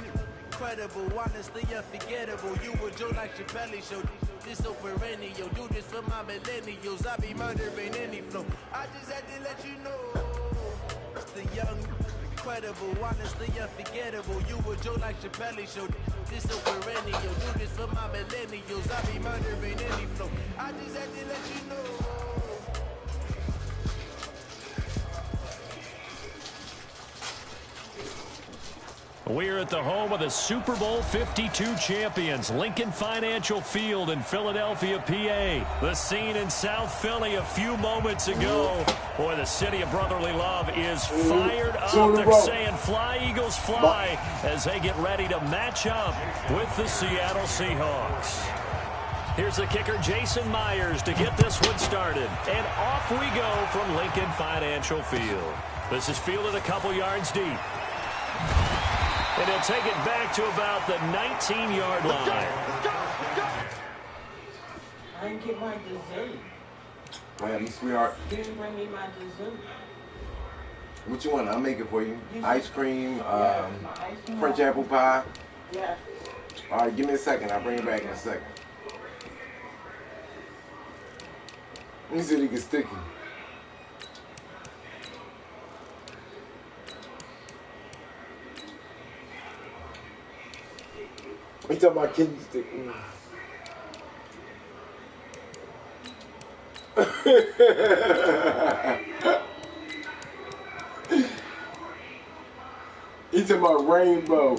incredible, honestly unforgettable. You were Joe like Chappelle Show. This so perennial. Do this for my millennials. I be murdering any flow. I just had to let you know. It's the young, incredible, honestly unforgettable. You were Joe like Chappelle Show. This so perennial. Do this for my millennials. I be murdering any flow. I just had to let you know. We're at the home of the Super Bowl 52 champions, Lincoln Financial Field in Philadelphia, PA. The scene in South Philly a few moments ago. Boy, the city of brotherly love is fired up. They're saying, fly, Eagles, fly, as they get ready to match up with the Seattle Seahawks. Here's the kicker, Jason Myers, to get this one started. And off we go from Lincoln Financial Field. This is fielded a couple yards deep. And he'll take it back to about the 19-yard line. I didn't get my dessert. Man, sweetheart. You didn't bring me my dessert. What you want? I'll make it for you. Ice cream, ice cream, French apple pie. Yeah. All right, give me a second. I'll bring it back in a second. Let me see if it gets sticky. We talking about kidney stick. He talking about rainbow.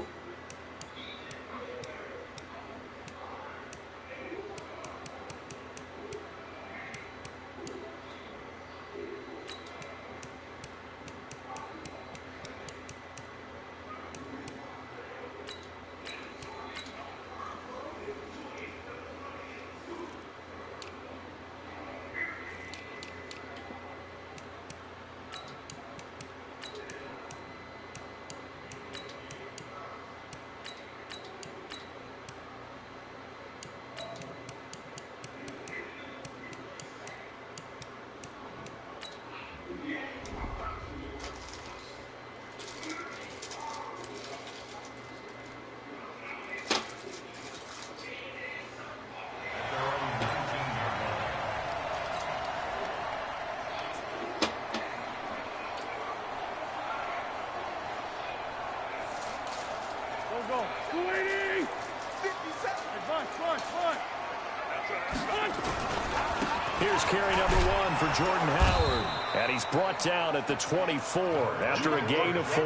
carry number 1 for Jordan Howard. And he's brought down at the 24 after a gain of 4.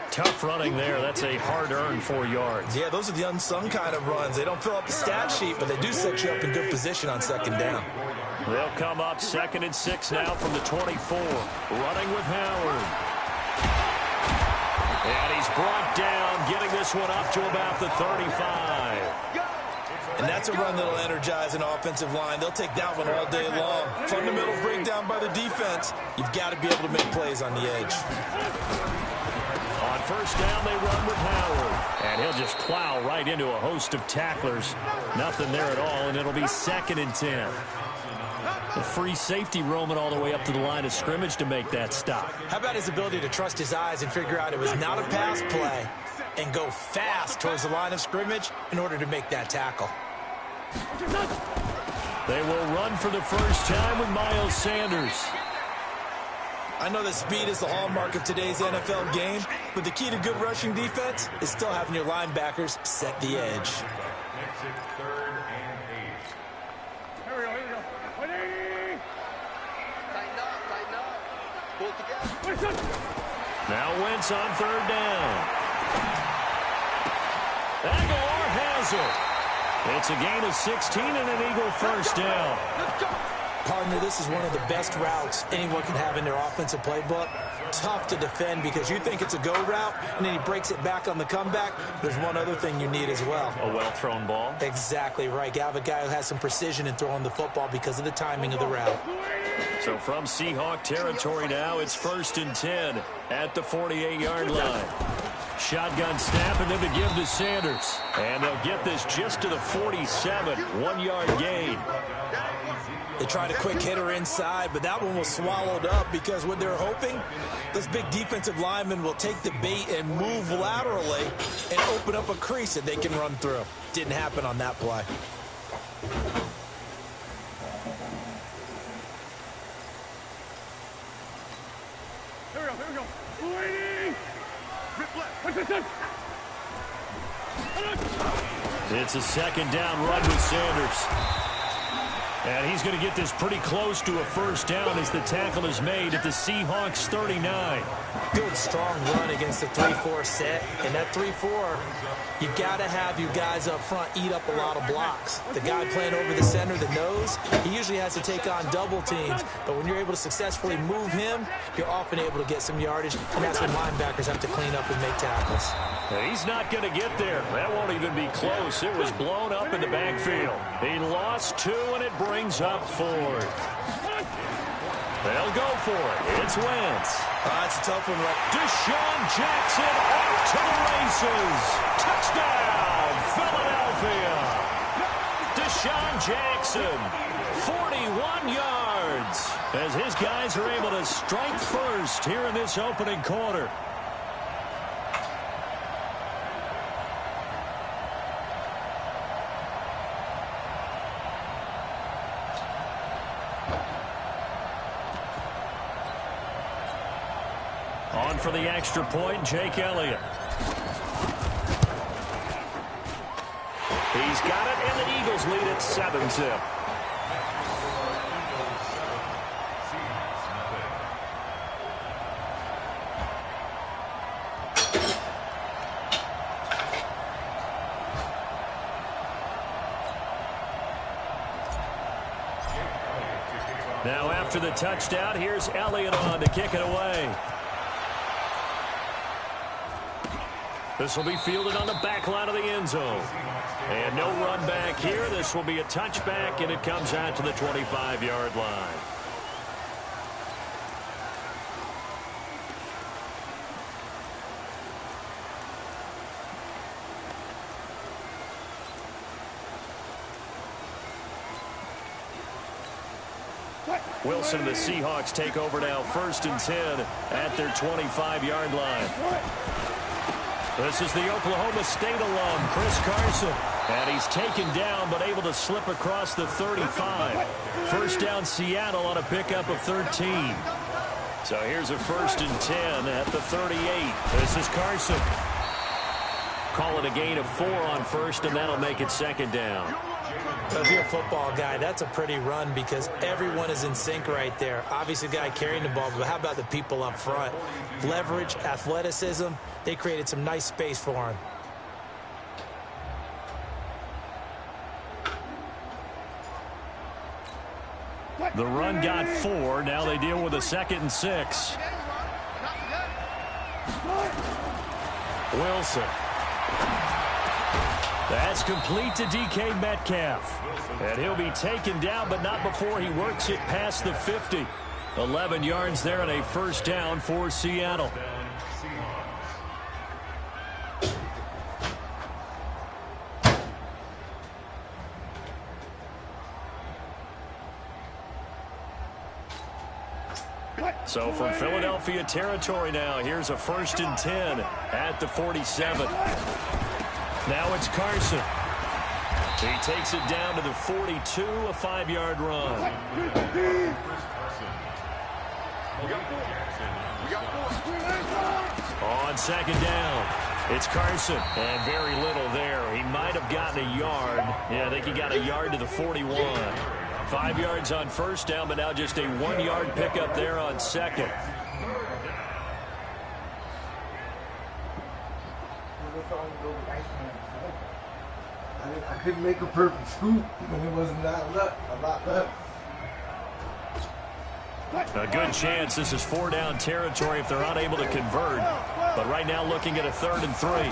Tough running there. That's a hard-earned 4 yards. Yeah, those are the unsung kind of runs. They don't fill up the stat sheet, but they do set you up in good position on second down. They'll come up 2nd and 6 now from the 24. Running with Howard. And he's brought down, getting this one up to about the 35. And that's a run that'll energize an offensive line. They'll take that one all day long. Fundamental breakdown by the defense. You've got to be able to make plays on the edge. On first down, they run with Howard. And he'll just plow right into a host of tacklers. Nothing there at all, and it'll be 2nd and 10. The free safety roaming all the way up to the line of scrimmage to make that stop. How about his ability to trust his eyes and figure out it was not a pass play and go fast towards the line of scrimmage in order to make that tackle. They will run for the first time with Miles Sanders. I know that speed is the hallmark of today's NFL game, but the key to good rushing defense is still having your linebackers set the edge. Here we go. 180. Tighten up. Pull together. Now Wentz on 3rd down. Aguilar has it. It's a gain of 16 and an Eagle first down. Let's go. Partner, this is one of the best routes anyone can have in their offensive playbook. Tough to defend because you think it's a go route, and then he breaks it back on the comeback. There's one other thing you need as well. A well-thrown ball. Exactly right. You have a guy who has some precision in throwing the football because of the timing of the route. So from Seahawk territory now, it's 1st and 10 at the 48-yard line. Shotgun snap and then to give to Sanders. And they'll get this just to the 47, 1-yard gain. They tried a quick hitter inside, but that one was swallowed up because what they're hoping, those big defensive linemen will take the bait and move laterally and open up a crease that they can run through. Didn't happen on that play. Here we go. 180. Rip left. It's a 2nd down run with Sanders. And he's going to get this pretty close to a first down as the tackle is made at the Seahawks 39. Good, strong run against the 3-4 set. And that 3-4, you've got to have you guys up front eat up a lot of blocks. The guy playing over the center, the nose, he usually has to take on double teams. But when you're able to successfully move him, you're often able to get some yardage. And that's when linebackers have to clean up and make tackles. He's not going to get there. That won't even be close. It was blown up in the backfield. He lost 2, and it brings up 4th. They'll go for it. It's Wentz. That's a tough one, right? Deshaun Jackson off to the races. Touchdown, Philadelphia. Deshaun Jackson, 41 yards, as his guys are able to strike first here in this opening quarter. On for the extra point, Jake Elliott. He's got it, and the Eagles lead at 7-zip. Now after the touchdown, here's Elliott on to kick it away. This will be fielded on the back line of the end zone. And no run back here. This will be a touchback, and it comes out to the 25-yard line. Wilson and the Seahawks take over now, 1st and 10 at their 25-yard line. This is the Oklahoma State alum, Chris Carson. And he's taken down but able to slip across the 35. First down Seattle on a pickup of 13. So here's a 1st and 10 at the 38. This is Carson. Call it a gain of 4 on first, and that'll make it 2nd down. If you're a football guy, that's a pretty run because everyone is in sync right there. Obviously, the guy carrying the ball, but how about the people up front? Leverage, athleticism, they created some nice space for him. The run got 4. Now they deal with a 2nd and 6. Wilson. That's complete to DK Metcalf. And he'll be taken down, but not before he works it past the 50. 11 yards there and a first down for Seattle. So from Philadelphia territory now, here's a 1st and 10 at the 47. Now it's Carson. He takes it down to the 42, a 5-yard run. On 2nd down, it's Carson, and very little there. He might have gotten a yard. Yeah, I think he got a yard to the 41. 5 yards on 1st down, but now just a 1-yard pickup there on 2nd. I couldn't make a perfect scoop when it wasn't a lot left. A good chance this is 4-down territory if they're unable to convert. But right now looking at a 3rd and 3.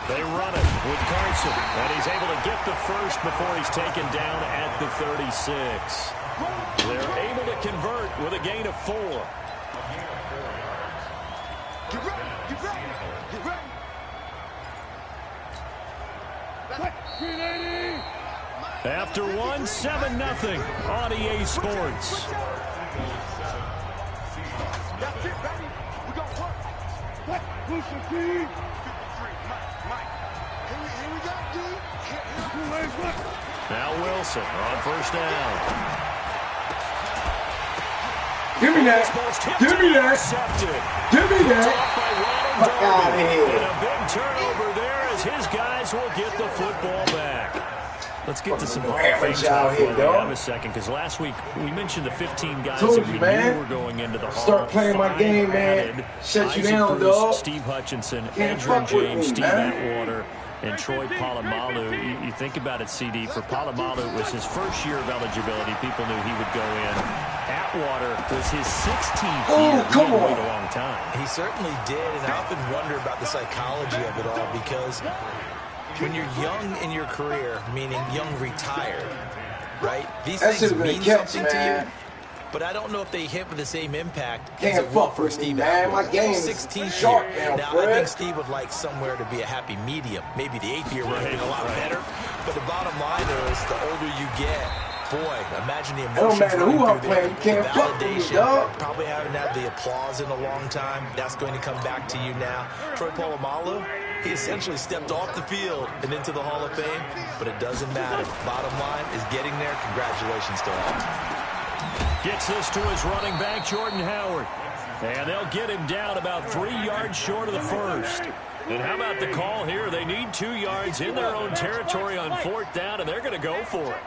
They run it with Carson, and he's able to get the first before he's taken down at the 36. They're able to convert with a gain of 4. After 1, 7-0 on EA Sports. Now Wilson on 1st down. Give me that. Give me that. Give me that. Fuck out of here. And a big turnover there as his guys will get the football back. Let's get to some Hall of Fame talk while we have a second, because last week we mentioned the 15 guys that we knew were going into the Hall. Start playing my game, man. Shut you down, dog. Steve Hutchinson, Edgerrin James, Steve Atwater, and Troy Polamalu. You think about it, CD. For Polamalu, it was his first year of eligibility. People knew he would go in. Atwater was his 16th year. Come on. He waited a long time. He certainly did, and I often wonder about the psychology of it all because when you're young in your career, meaning young retired, right? These things mean something to you. But I don't know if they hit with the same impact as it will for Steve Atwater. My game 16th year. Now, I think Steve would like somewhere to be a happy medium. Maybe the 8th year would have been a lot better. But the bottom line is, the older you get, boy, imagine the emotions. It don't matter who I'm playing, you can't fuck with me, dog. Probably haven't had the applause in a long time. That's going to come back to you now. Troy Polamalu, he essentially stepped off the field and into the Hall of Fame, but it doesn't matter. Bottom line is getting there. Congratulations to all. Gets this to his running back, Jordan Howard. And they'll get him down about 3 yards short of the first. And how about the call here? They need 2 yards in their own territory on 4th down, and they're going to go for it.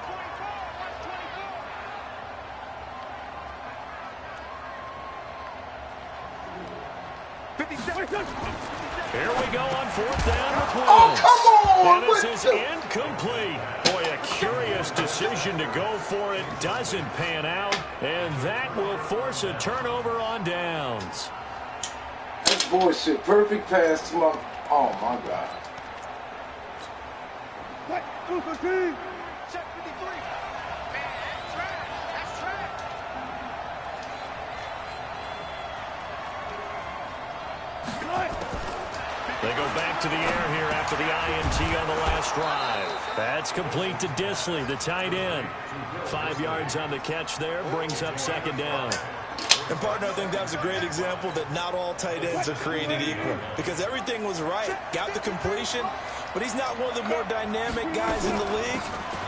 Here we go on 4th down with Wills. Oh, come on! And this is incomplete. Boy, a curious decision to go for it. Doesn't pan out. And that will force a turnover on downs. That's bullshit. Perfect pass to my... Oh, my God. Check 53. Man, that's trash. That's trash. They go back to the air here after the INT on the last drive. That's complete to Disley, the tight end. 5 yards on the catch there, brings up 2nd down. And, partner, I think that's a great example that not all tight ends are created equal. Because everything was right. Got the completion, but he's not one of the more dynamic guys in the league.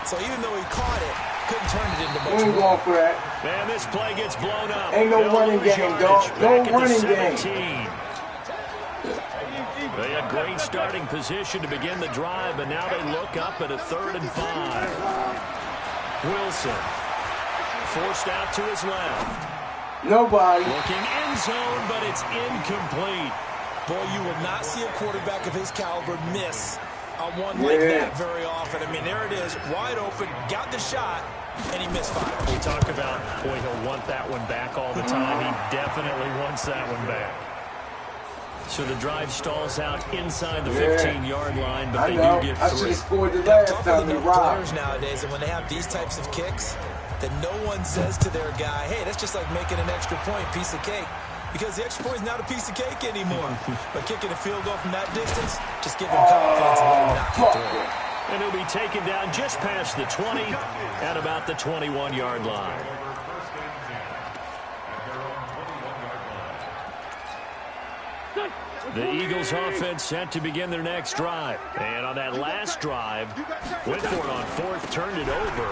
So even though he caught it, couldn't turn it into much We ain't more. going for that. And this play gets blown up. Ain't no running game, dog. No running game. They had great starting position to begin the drive, but now they look up at a 3rd and 5. Wilson forced out to his left. Nobody. Looking end zone, but it's incomplete. Boy, you will not see a quarterback of his caliber miss a one like that very often. I mean, there it is, wide open, got the shot, and he misfired. We talk about, boy, he'll want that one back all the time. He definitely wants that one back. So the drive stalls out inside the 15-yard line, but they do get 3. I should have scored the last time they robbed. Players nowadays, and when they have these types of kicks, that no one says to their guy, hey, that's just like making an extra point, piece of cake. Because the extra point is not a piece of cake anymore. But kicking a field goal from that distance, just give him confidence and let him knock it through. And he'll be taken down just past the 20 at about the 21-yard line. The Eagles offense set to begin their next drive. And on that last drive, went for it on 4th, turned it over.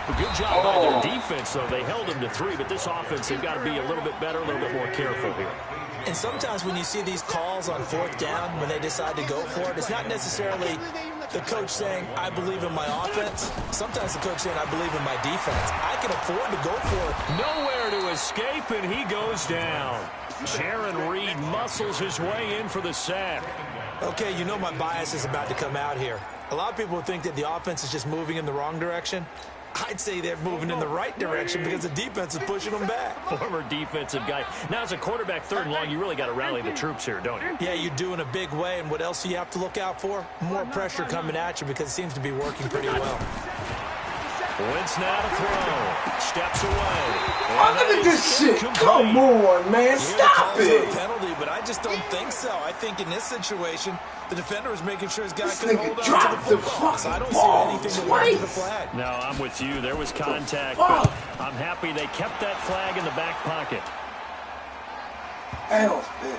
A good job by their defense, though. They held them to 3, but this offense, they've got to be a little bit better, a little bit more careful here. And sometimes when you see these calls on 4th down, when they decide to go for it, it's not necessarily the coach saying, I believe in my offense. Sometimes the coach saying, I believe in my defense. I can afford to go for it. Nowhere to escape, and he goes down. Jaron Reed muscles his way in for the sack. Okay, you know my bias is about to come out here. A lot of people think that the offense is just moving in the wrong direction. I'd say they're moving in the right direction because the defense is pushing them back. Former defensive guy. Now, as a quarterback 3rd and long, you really got to rally the troops here, don't you? Yeah, you do in a big way. And what else do you have to look out for? More pressure coming at you because it seems to be working pretty well. Wentz now to throw. Steps away. Look at this shit. Come on, man. Stop it. Penalty, but I just don't think so. I think in this situation, the defender is making sure his guy This can nigga hold on dropped to the the football. So I don't fucking see anything ball that warrants the twice. flag. No, I'm with you. There was contact, but I'm happy they kept that flag in the back pocket. Hell, bitch.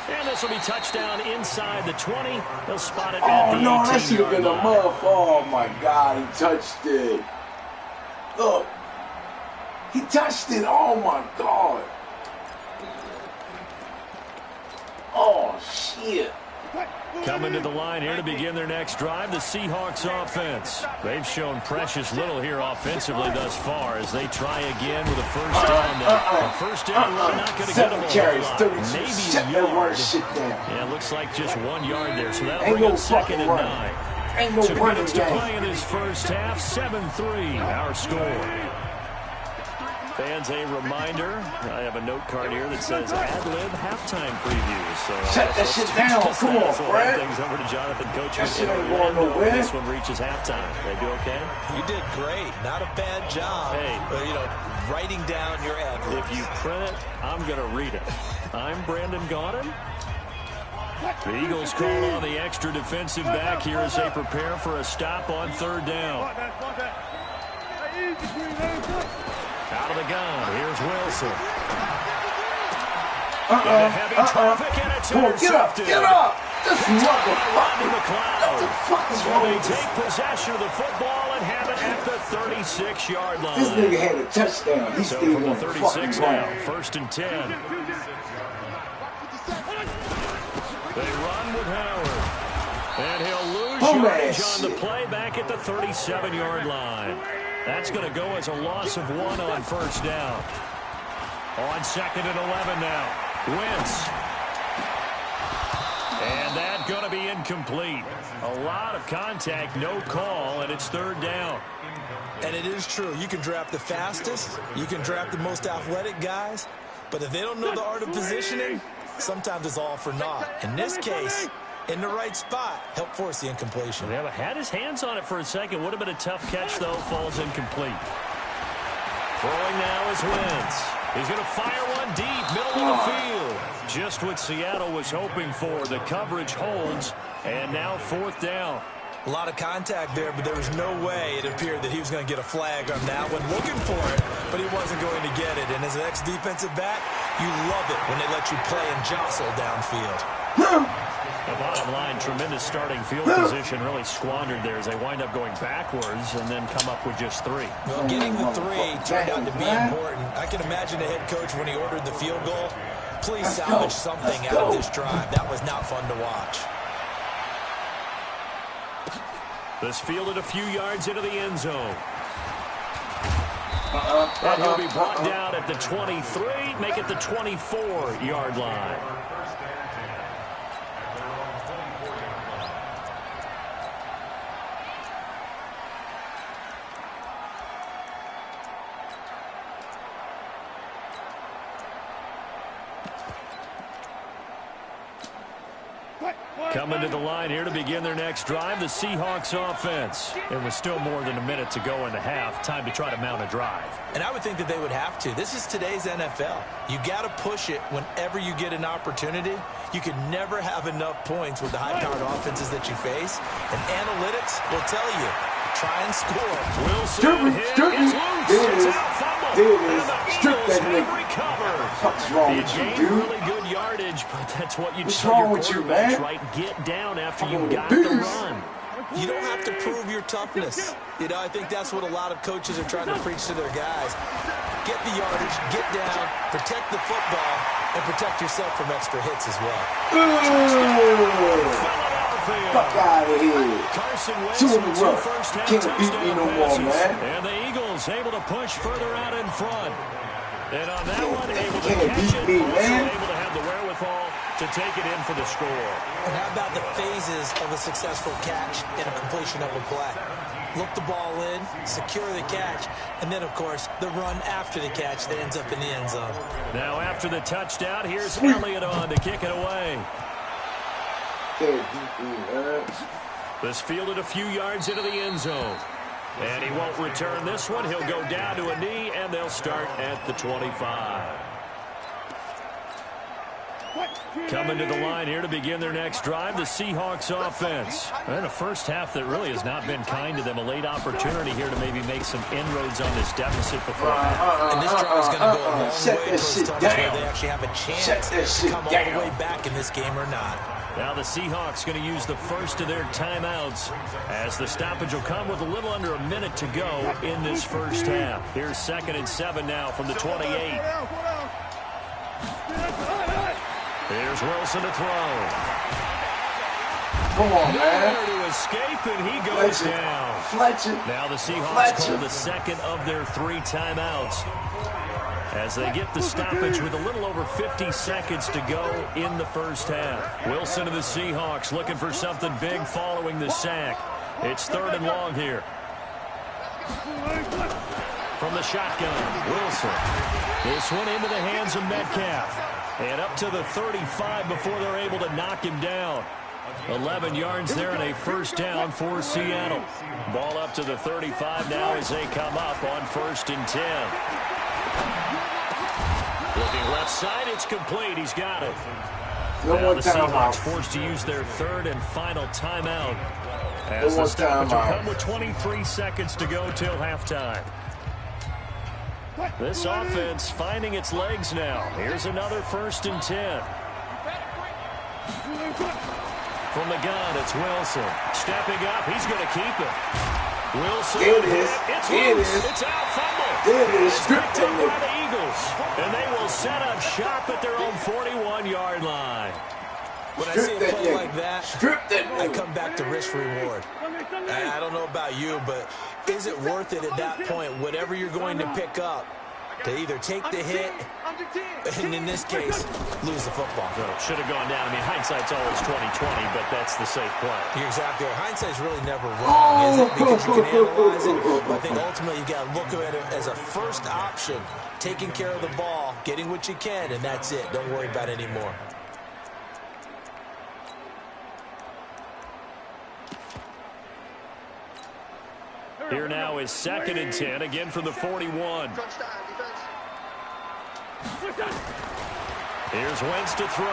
And this will be touchdown inside the 20. They'll spot it Oh, at the 18-yard no, that should have been a line. muff. Oh, my God, he touched it. Look. He touched it. Oh, my God. Oh, shit. Coming to the line here to begin their next drive, the Seahawks offense. They've shown precious little here offensively thus far as they try again with a first down. A first down run, not going to get them a whole lot. Maybe a yard. Yeah, looks like just 1 yard there, so that'll bring up 2nd and 9. 2 minutes to play in this first half, 7-3 our score. Fans, a reminder, I have a note card here that says ad-lib halftime previews. So shut that shit down. Come on, so Brad. things over to Jonathan Coach. That shit ain't going nowhere. This one reaches halftime. They do okay? You did great. Not a bad job. Hey. Writing down your ad-libs. If you print it, I'm going to read it. I'm Brandon Gaudin. The Eagles call on the extra defensive back here as they prepare for a stop on 3rd down. Out of the gun, here's Wilson. Into heavy traffic, and it's intercepted. Get up! This Rodney McLeod. What the fuck is So wrong they with this? take possession of the football and have it at the 36-yard line. This nigga had a touchdown. He's So still from the on 36 fucking now, run. 1st and 10. They run with Howard. And he'll lose yardage on the play back at the 37-yard line. That's going to go as a loss of 1 on 1st down. On 2nd and 11 now. Wentz. And that's going to be incomplete. A lot of contact, no call, and it's 3rd down. And it is true. You can draft the fastest. You can draft the most athletic guys. But if they don't know the art of positioning, sometimes it's all for naught. In this case, in the right spot, help force the incompletion. Yeah, had his hands on it for a second. Would have been a tough catch, though. Falls incomplete. Throwing now is Wentz. He's going to fire one deep, middle of the field. Just what Seattle was hoping for. The coverage holds, and now 4th down. A lot of contact there, but there was no way it appeared that he was going to get a flag on that one. Looking for it, but he wasn't going to get it. And as an ex-defensive back, you love it when they let you play and jostle downfield. The bottom line, tremendous starting field position, really squandered there as they wind up going backwards and then come up with just 3. Well, getting the 3 turned out to be important. I can imagine the head coach when he ordered the field goal please salvage something out of this drive. That was not fun to watch. This fielded a few yards into the end zone. And he'll be brought down at the 23, make it the 24-yard line. Coming to the line here to begin their next drive, the Seahawks offense. It was still more than a minute to go in the half. Time to try to mount a drive. And I would think that they would have to. This is today's NFL. You got to push it whenever you get an opportunity. You can never have enough points with the high-powered offenses that you face. And analytics will tell you, try and score. Wilson There it is. Strip that nigga. What's wrong with you, dude? Really good yardage, but that's what you What's tell wrong your with you, quarterbacks, man? right? Get down after you got the run. You don't have to prove your toughness. You know, I think that's what a lot of coaches are trying to preach to their guys. Get the yardage, get down, protect the football, and protect yourself from extra hits as well. Fuck out of here. Carson Wentz Two in a row. first-half Can't beat me no more, passes. man. And the Eagles able to push further out in front. And on that one, able to Can't catch beat it, me, also man. able to have the wherewithal to take it in for the score. And how about the phases of a successful catch and a completion of a play? Look the ball in, secure the catch, and then, of course, the run after the catch that ends up in the end zone. Now, after the touchdown, here's Elliott on to kick it away. Can't beat me, man. This fielded a few yards into the end zone. And he won't return this one. He'll go down to a knee, and they'll start at the 25. Coming to the line here to begin their next drive, the Seahawks offense. And a first half that really has not been kind to them. A late opportunity here to maybe make some inroads on this deficit before half. And this drive is going to go a long way Shut that towards shit times down. where they actually have a chance to come all the way back in this game or not. Now the Seahawks going to use the first of their timeouts as the stoppage will come with a little under a minute to go in this first half. Here's 2nd and 7 now from the 28. Here's Wilson to throw. Come on, Nowhere man. to escape, and he goes Fletcher. down. Fletcher. Now the Seahawks Fletcher. call the second of their 3 timeouts as they get the stoppage with a little over 50 seconds to go in the first half. Wilson to the Seahawks looking for something big following the sack. It's 3rd and long here. From the shotgun, Wilson. This one into the hands of Metcalf. And up to the 35 before they're able to knock him down. 11 yards there and a first down for Seattle. Ball up to the 35 now as they come up on 1st and 10. Looking left side, it's complete. He's got it. No Now more the Seahawks timeout. forced to use their 3rd and final timeout. No As more the stoppage will timeout. come with 23 seconds to go till halftime. This offense finding its legs now. Here's another 1st and 10. From the gun, it's Wilson. Stepping up, he's going to keep it. Wilson. There it is. It's There it loose. is. It's out fumble. There it is. It's Strip picked that up by nigga. the Eagles. And they will set up shop at their own 41-yard line. When I see Strip a that play nigga. like that, Strip that I nigga. come back to risk-reward. And I don't know about you, but is it worth it at that point, whatever you're going to pick up, to either take the hit, and in this case, lose the football? Should have gone down. I mean, hindsight's always 20/20, but that's the safe play. You're exactly right. Hindsight's really never wrong, is it? Because you can analyze it. But I think ultimately you got to look at it as a first option, taking care of the ball, getting what you can, and that's it. Don't worry about it anymore. Here now is 2nd and 10, again from the 41. Here's Wentz to throw.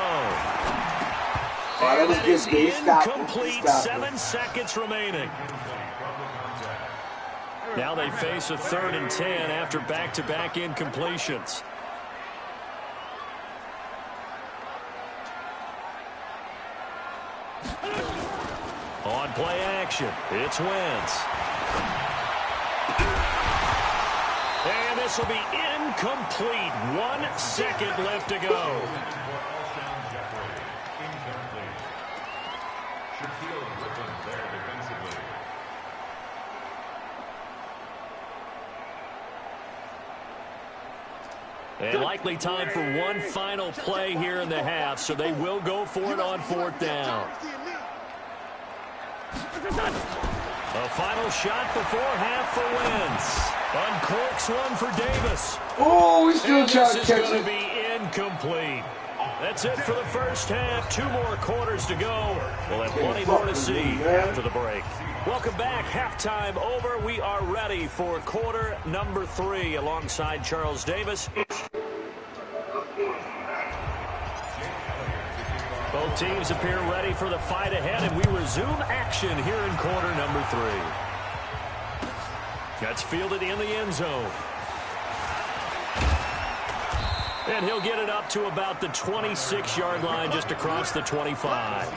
That was And good, is dude. He stopped him. He incomplete. stopped 7 him. seconds remaining. Now they face a 3rd and 10 after back-to-back incompletions. On play action, it's Wentz. And this will be incomplete. 1 second left to go. And likely time for one final play here in the half, so they will go for it on 4th down. A final shot before half for Wentz. Uncorks one for Davis. Oh, he's still trying to catch it. This is going to be incomplete. That's it for the first half. 2 more quarters to go. We'll have plenty more to see after the break. Welcome back. Halftime over. We are ready for quarter number 3 alongside Charles Davis. Both teams appear ready for the fight ahead, and we resume action here in quarter number 3. That's fielded in the end zone. And he'll get it up to about the 26-yard line, just across the 25.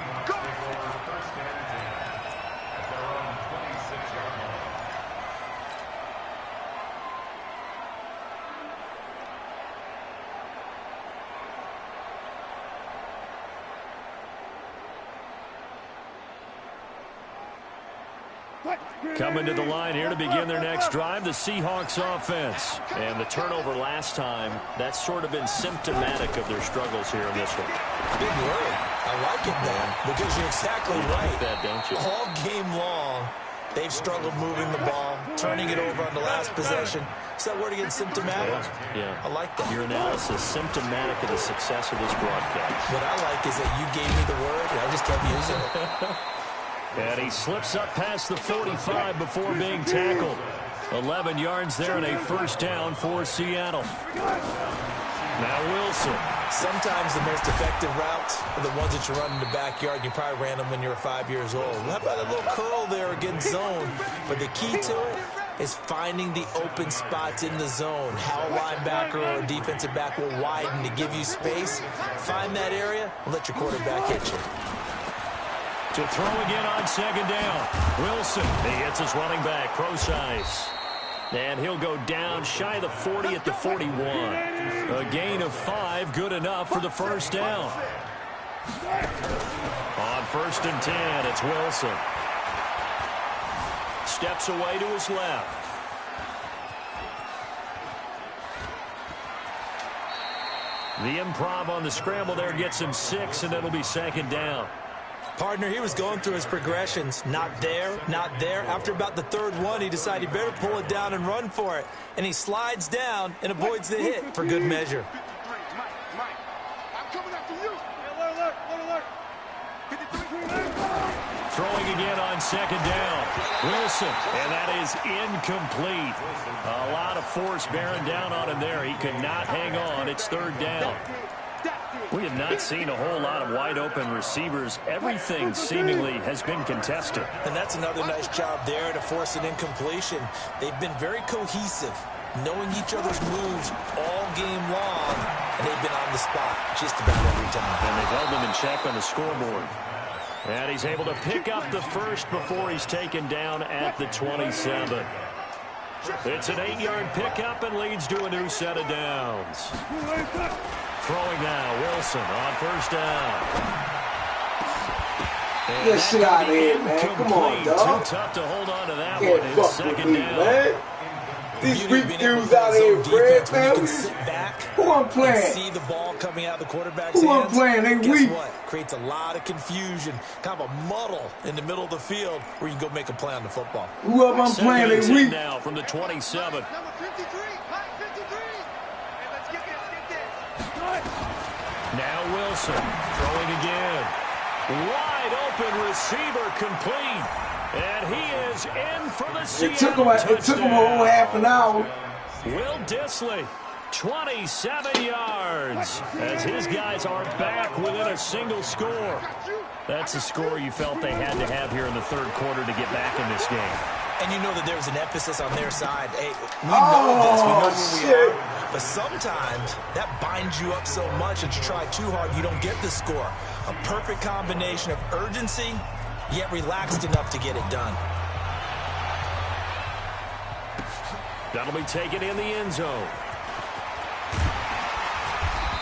Coming to the line here to begin their next drive, the Seahawks offense. And the turnover last time, that's sort of been symptomatic of their struggles here in this one. Big word. I like it, man, because you're exactly right. Like that, don't you? All game long, they've struggled moving the ball, turning it over on the last possession. Is that word again, symptomatic? Yeah. I like that. Your analysis, symptomatic of the success of this broadcast. What I like is that you gave me the word, and I just kept using it. And he slips up past the 45 before being tackled. 11 yards there and a first down for Seattle. Now Wilson. Sometimes the most effective routes are the ones that you run in the backyard. You probably ran them when you were 5 years old. How about a little curl there against zone? But the key to it is finding the open spots in the zone. How a linebacker or a defensive back will widen to give you space. Find that area and let your quarterback hit you. To throw again on 2nd down. Wilson. He hits his running back, Procise. And he'll go down shy of the 40 at the 41. A gain of 5, good enough for the first down. On 1st and 10, it's Wilson. Steps away to his left. The improv on the scramble there gets him 6, and it'll be 2nd down. Partner, he was going through his progressions. Not there, not there. After about the 3rd one, he decided he better pull it down and run for it. And he slides down and avoids the hit for good measure. Mike, I'm coming after you. Alert. Throwing again on 2nd down. Wilson, and that is incomplete. A lot of force bearing down on him there. He could not hang on. It's 3rd down. We have not seen a whole lot of wide-open receivers. Everything seemingly has been contested. And that's another nice job there to force an incompletion. They've been very cohesive, knowing each other's moves all game long, and they've been on the spot just about every time. And they've held them in check on the scoreboard. And he's able to pick up the first before he's taken down at the 27. It's an 8-yard pickup and leads to a new set of downs. Throwing now, Wilson on 1st down. Get shit out of here, man. Come on, dog. Too tough to hold on to that Can't one. It's fuck with 2nd me, down. man. These weak dudes out here, Fred, man. Who I'm playing? See the ball coming out of the quarterback's Who I'm hands. playing? They Guess weak. what? Creates a lot of confusion, kind of a muddle in the middle of the field where you can go make a play on the football. Whoever I'm playing, they weak. Now from the 27. Number 53, Mike 53. Hey, let's get this. Now Wilson throwing again. Wide open receiver complete. And he is in for the Seattle It took him a whole half an hour. Will Dissly, 27 yards, as his guys are back within a single score. That's a score you felt they had to have here in the 3rd quarter to get back in this game. And you know that there was an emphasis on their side. Hey, we know this. We know where we are. But sometimes that binds you up so much that you try too hard, you don't get the score. A perfect combination of urgency, yet relaxed enough to get it done. That'll be taken in the end zone.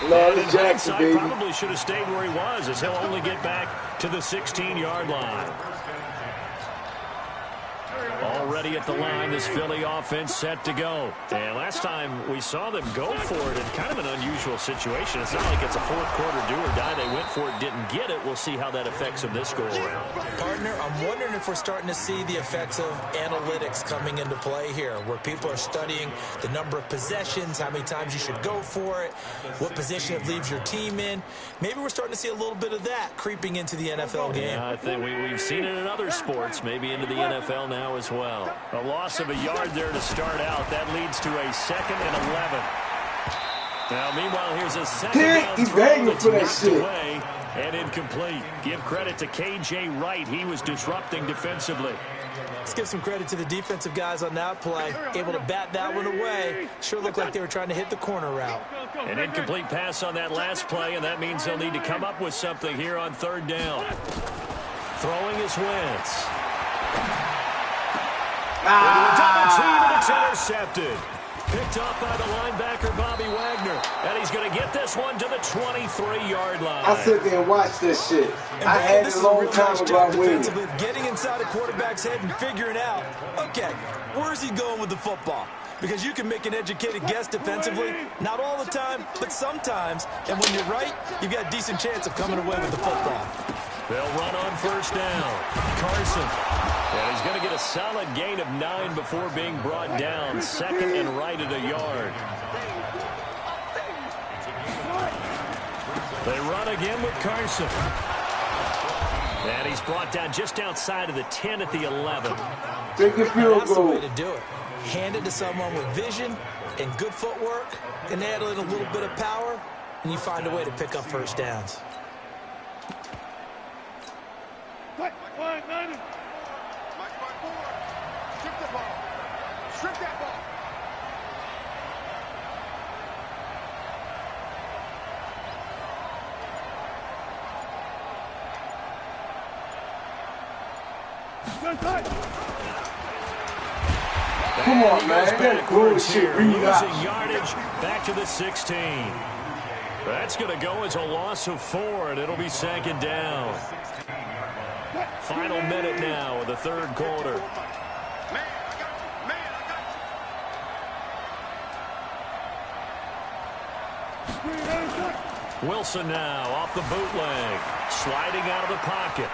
Lord And in Jackson, hindsight, baby. probably should have stayed where he was, as he'll only get back to the 16-yard line. Already at the line, this Philly offense set to go. And last time we saw them go for it in kind of an unusual situation. It's not like it's a fourth quarter do or die. They went for it, didn't get it. We'll see how that affects them this go-around. Partner, I'm wondering if we're starting to see the effects of analytics coming into play here, where people are studying the number of possessions, how many times you should go for it, what position it leaves your team in. Maybe we're starting to see a little bit of that creeping into the NFL game. Yeah, I think we've seen it in other sports, maybe into the NFL now as well. A loss of a yard there to start out. That leads to a 2nd and 11. Now, meanwhile, here's a second down He's throw begging that's for that knocked shit. away and incomplete. Give credit to K.J. Wright. He was disrupting defensively. Let's give some credit to the defensive guys on that play. Able to bat that one away. Sure looked like they were trying to hit the corner route. An incomplete pass on that last play, and that means they'll need to come up with something here on 3rd down. Throwing is Wentz. Double team, and it's intercepted. Picked off by the linebacker, Bobby Wagner. And he's going to get this one to the 23-yard line. I sit there and watch this shit. I had it a long time ago. I'm winning. Getting inside a quarterback's head and figuring out, okay, where's he going with the football? Because you can make an educated guess defensively, not all the time, but sometimes. And when you're right, you've got a decent chance of coming away with the football. They'll run on 1st down. Carson. And he's going to get a solid gain of 9 before being brought down. 2nd and right at a yard. They run again with Carson. And he's brought down just outside of the 10 at the 11. Take a field That's the goal. way to do it. Hand it to someone with vision and good footwork, and add in a little bit of power, and you find a way to pick up 1st downs. Strip that ball. Come on, man. That bullshit read Losing out. yardage back to the 16. That's going to go as a loss of 4, and it'll be 2nd down. Final minute now of the 3rd quarter. Wilson now off the bootleg. Sliding out of the pocket.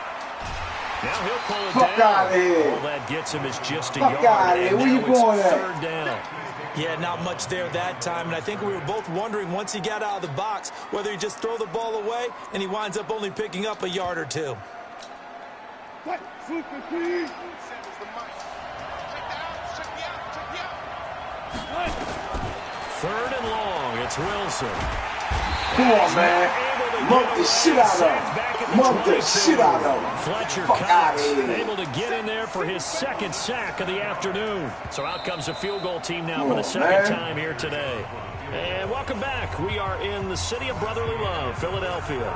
Now he'll pull it Fuck down. out of here. All that gets him is just a Fuck yard. out of here. And Where you now it's going at? 3rd down. Yeah, not much there that time, and I think we were both wondering once he got out of the box whether he just throw the ball away, and he winds up only picking up a yard or 2. 3rd and long. It's Wilson. Come on, man. Mug the shit out of him. Mug the shit out of him. Fletcher Fuck out Cox of here. able to get in there for his 2nd sack of the afternoon. So out comes a field goal team now Come for the on, 2nd man. time here today. And welcome back. We are in the city of brotherly love, Philadelphia.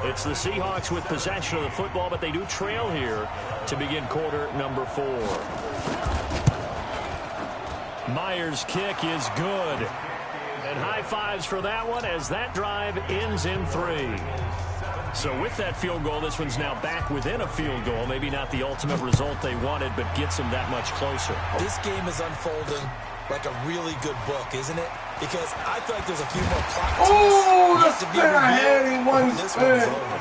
It's the Seahawks with possession of the football, but they do trail here to begin quarter number 4. Myers' kick is good. And high fives for that one as that drive ends in 3. So with that field goal, this one's now back within a field goal. Maybe not the ultimate result they wanted, but gets them that much closer. This game is unfolding like a really good book, isn't it? Because I feel like there's a few more plot twists Oh, the yet to be spin I had revealed. in one This spin. one's over.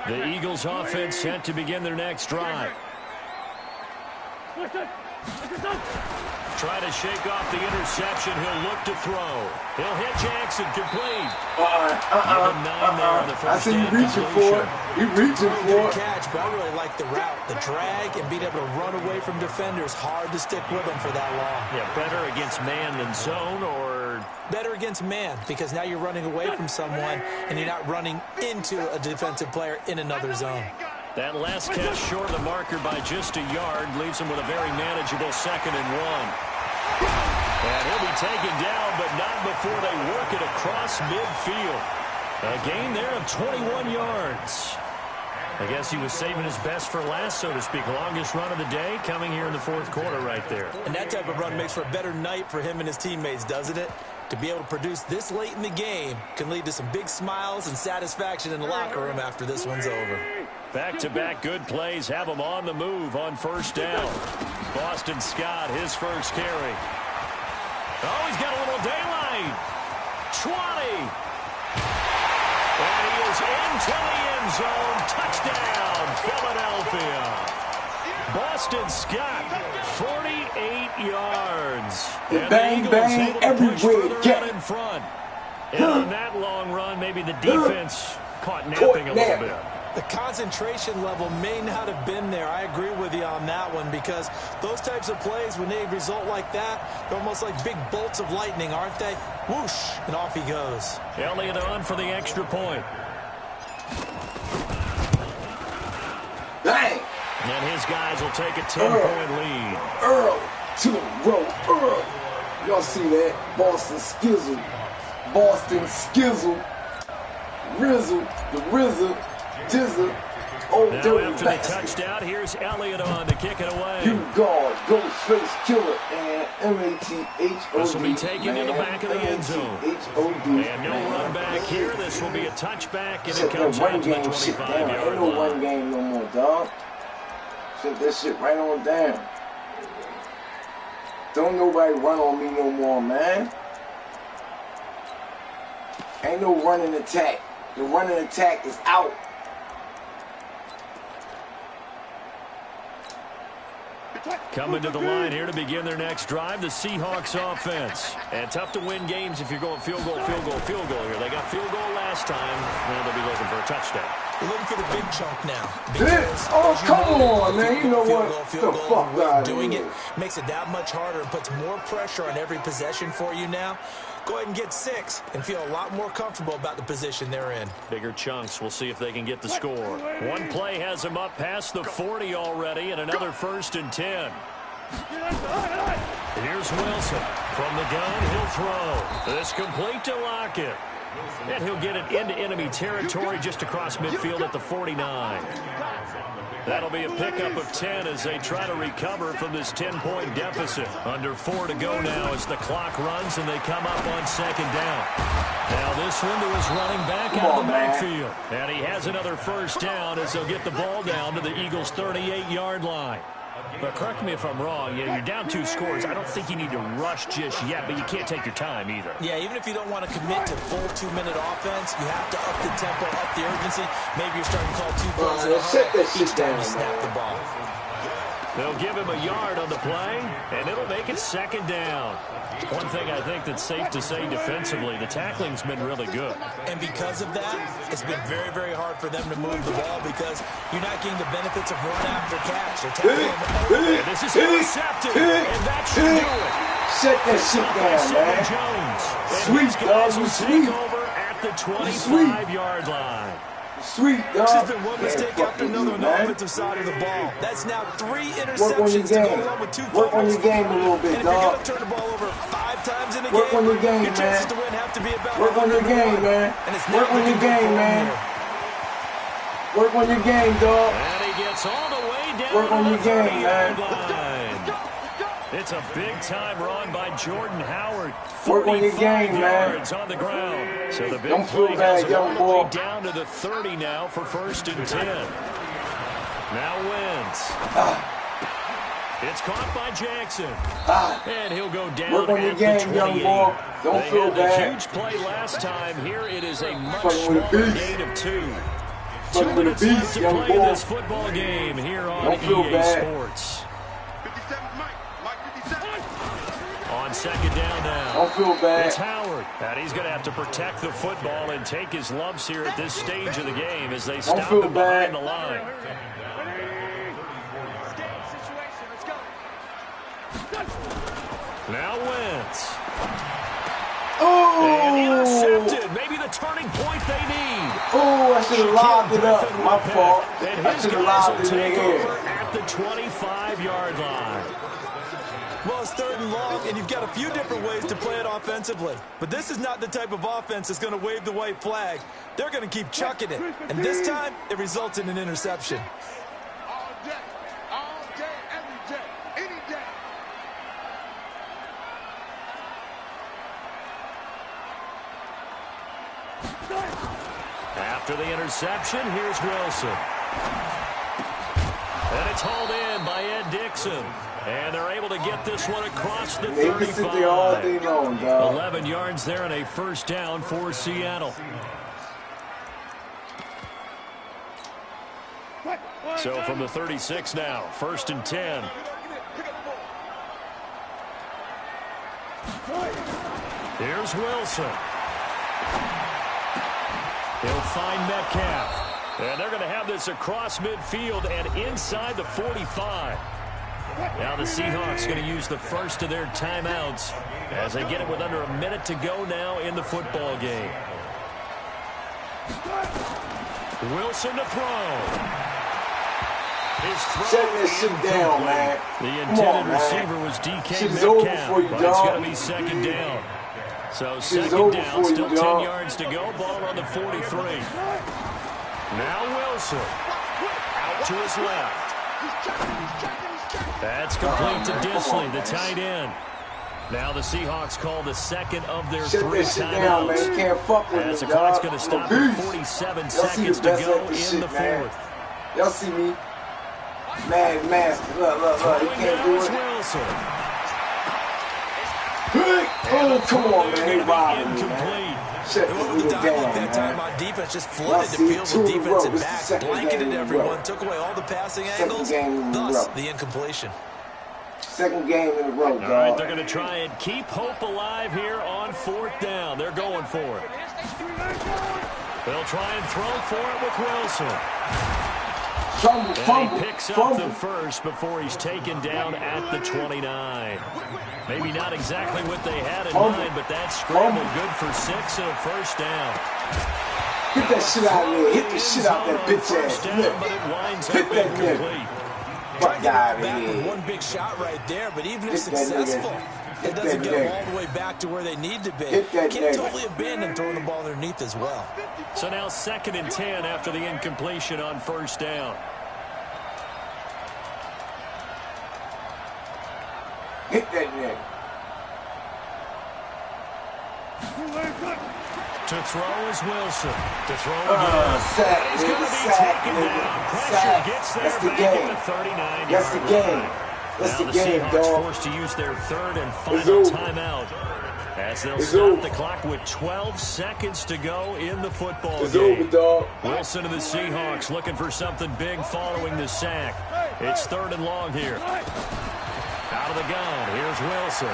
The Eagles offense set to begin their next drive. Try to shake off the interception. He'll look to throw. He'll hit Jackson complete. Give him 9 there on the I first see you down reaching for it. completion. You reaching for Good it. catch, but I really like the route, the drag, and being able to run away from defenders. Hard to stick with them for that long. Yeah, better against man than zone, or Better against man, because now you're running away from someone, and you're not running into a defensive player in another zone. that last catch short of the marker by just a yard leaves him with a very manageable 2nd and 1. And he'll be taken down, but not before they work it across midfield. A gain there of 21 yards. I guess he was saving his best for last, so to speak. Longest run of the day coming here in the fourth quarter right there. And that type of run makes for a better night for him and his teammates, doesn't it? To be able to produce this late in the game can lead to some big smiles and satisfaction in the locker room after this one's over. Back-to-back good plays have him on the move on first down. Boston Scott, his first carry. Oh, he's got a little daylight. 20. And he is into the end zone. Touchdown, Philadelphia. Boston Scott, 48 yards. And bang, the Eagles bang, able to push everywhere. further out in front. And on that long run, maybe the defense caught napping a little bit. The concentration level may not have been there. I agree with you on that one because those types of plays, when they result like that, they're almost like big bolts of lightning, aren't they? Whoosh, and off he goes. Elliott on for the extra point. Bang! And his guys will take a 10-point lead. Earl to the road. Earl. Y'all see that? Boston Skizzle. Boston Skizzle. Rizzle. The Rizzle. Dizzle. Oh, Now dirty after the bastard. touchdown, here's Elliott on to kick it away. You guard, Ghostface Killer, and M-A-T-H-O-D. This will be taken to the back of the end zone. M-A-T-H-O-D. And no run back here. This will be a touchback, and it Shut comes that out run to the game shit down. Ain't 25-yard no run line. game no more, dog. Shut that shit right on down. Don't nobody run on me no more, man. Ain't no running attack. The running attack is out. Coming to the line here to begin their next drive, the Seahawks offense. And tough to win games if you're going field goal, field goal, field goal here. They got field goal last time. Now they'll be looking for a touchdown. We're looking for the big chunk now. This? Oh, come on, man. You know what? Field The goal, fuck the way out of doing of it here. makes it that much harder and puts more pressure on every possession for you now. Go ahead and get 6 and feel a lot more comfortable about the position they're in. Bigger chunks. We'll see if they can get the score. One play has them up past the 40 already, and another 1st and 10. Here's Wilson. From the gun, he'll throw. This complete to Lockett. And he'll get it into enemy territory just across midfield at the 49. That'll be a pickup of 10 as they try to recover from this 10-point deficit. Under 4 to go now as the clock runs and they come up on 2nd down. Now this one to his running back out of the backfield. And he has another 1st down as they'll get the ball down to the Eagles' 38-yard line. But correct me if I'm wrong, you're down 2 scores. I don't think you need to rush just yet, but you can't take your time either. Yeah, even if you don't want to commit to full 2-minute offense, you have to up the tempo, up the urgency. Maybe you're starting to call 2 plays in a hurry each time you snap the ball. They'll give him a yard on the play, and it'll make it 2nd down. One thing I think that's safe to say defensively, the tackling's been really good. And because of that, it's been very, very hard for them to move the ball because you're not getting the benefits of run after catch. They're tackling And this is intercepted, and that should do it. Shut that shit down, man. Jones. And Sweet, these guys dog. will You take sweet. over at the 25-yard line. Sweet, dog. This has been one mistake Yeah, after fuck another you, on the man. offensive side of the ball. That's now 3 Work on your interceptions to go game. along with 2 Work on fumbles. your game a little bit, And if you're dog. going to turn the ball over 5 times in a Work game, on your game, chances man. to win have to be about Work on your 100 to game, 1. man. And it's Work not on your looking good game, for man. him here. Work on your game, dog. And he gets all the way down Work on to your the game, 30-yard man. line. It's a big-time run by Jordan Howard. Work on your 45 game, man. yards on the ground. So the big Don't feel play bad, has him young all the way boy. down to the 30 now for 1st and 10. Now Wentz. It's caught by Jackson. And he'll go down Work on your at game, the young 28. boy. Don't They feel had the bad. huge play last time. Here it is a much Fucking with a smaller beast. gain of 2. 2 Fucking with a minutes left beast, to young play in boy. this football game here on Don't feel EA bad. Sports. 57, Mike 57. On 2nd down now. Don't feel bad. It's Howard. And he's going to have to protect the football and take his lumps here at this stage of the game as they stop feel him bad. behind the line. Now Wentz. And Oh, intercepted. Maybe the turning point they need. oh, I should have lobbed it up. Griffin My with the fault. pick. And I his should have guys will lobbed it in take the over air. at the 25-yard line. Well, it's 3rd and long, and you've got a few different ways to play it offensively. But this is not the type of offense that's going to wave the white flag. They're going to keep chucking it. And this time, it results in an interception. All day, every day, any day. After the interception, here's Wilson. And it's hauled in by Ed Dixon. And they're able to get this one across the 35. They can sit there all day long, dog. 11 yards there and a first down for Seattle. So from the 36 now, 1st and 10. Here's Wilson. He'll find Metcalf. And they're going to have this across midfield and inside the 45. Now the Seahawks going to use the first of their timeouts as they get it with under a minute to go now in the football game. Wilson to throw. His throw Shut this shit down, man. The intended receiver was DK Metcalf, but it's going to be 2nd down. So 2nd down, still 10 yards to go. Ball on the 43. Now Wilson out to his left. That's complete to Disley, the tight end. Now the Seahawks call the 2nd of their 3 timeouts. Man. You can't fuck with as the me, clock's dog. going to stop at 47 seconds to go in the 4th. Y'all see me? Mad Master. Look. You can't do it. Wilson. Oh, come on, man. They robbing me, man. Shut It this went with the nigga dialogue down, that time man. on defense, just flooded the field with defensive backs, blanketed everyone, took away all the passing angles, thus the incompletion. 2nd game in a row, dog. All right, they're going to try and keep hope alive here on 4th down. They're going for it. They'll try and throw for it with Wilson. And he picks up the first before he's taken down at the 29. Maybe not exactly what they had in mind, but that scramble good for 6 and a first down. Get that shit out of there. Hit the shit out that bitch ass. But it winds up incomplete. Fuck out of Back with here. one big shot right there, but even if successful, it doesn't get them all the way back to where they need to be. Can't totally abandon throwing the ball underneath as well. So now 2nd and 10 after the incompletion on 1st down. Hit that nigga. To throw is Wilson. To throw again. Sack, He's going to be taken down. Pressure gets there back at the 39. That's the game. That's the game, Seahawks dog. forced to use their 3rd and final timeout as they'll stop the clock with 12 seconds to go in the football game. Over, dog. Wilson to the Seahawks looking for something big following the sack. It's 3rd and long here. Out of the gun, here's Wilson.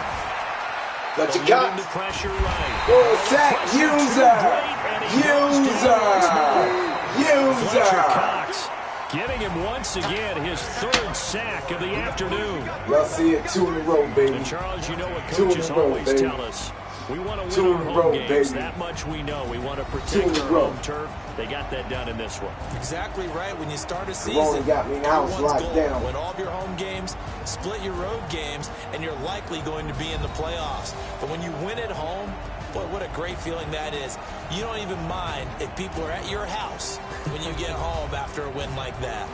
Got your got. The pressure right. Go sack, Fletcher Cox giving him once again his 3rd sack of the afternoon. Y'all see it 2 in a row, baby. And Charles, you know what coaches always tell us. We want to win our home games. That much we know. We want to protect our home turf. They got that done in this one. Exactly right. When you start a season, got me now. Win all of your home games, split your road games, and you're likely going to be in the playoffs. But when you win at home, boy, what a great feeling that is. You don't even mind if people are at your house when you get home after a win like that.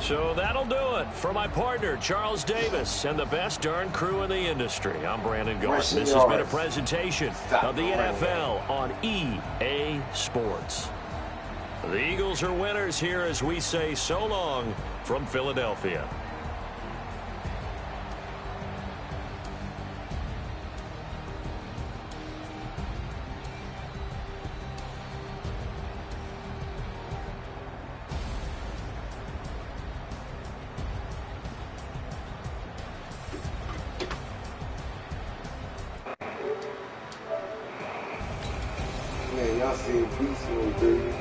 So that'll do it for my partner, Charles Davis, and the best darn crew in the industry. I'm Brandon Gault. This has been a presentation of the NFL on EA Sports. The Eagles are winners here as we say so long from Philadelphia. Man, y'all see it beast mode, baby.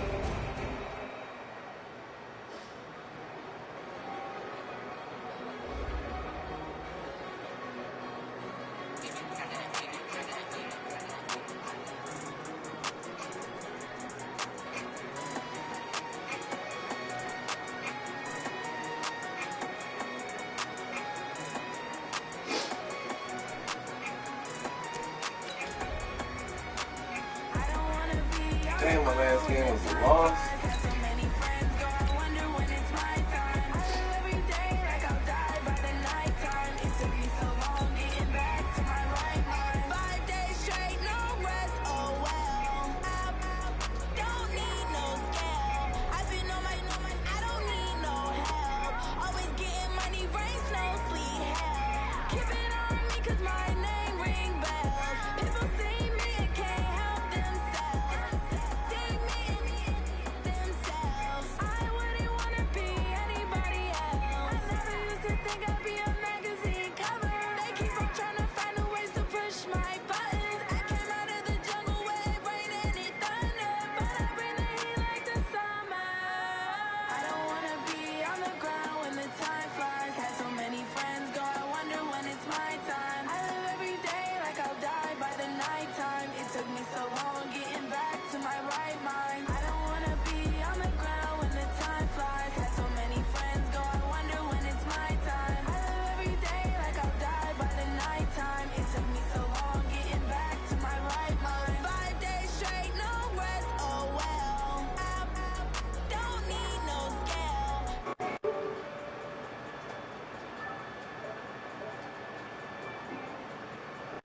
saying my last game was a loss.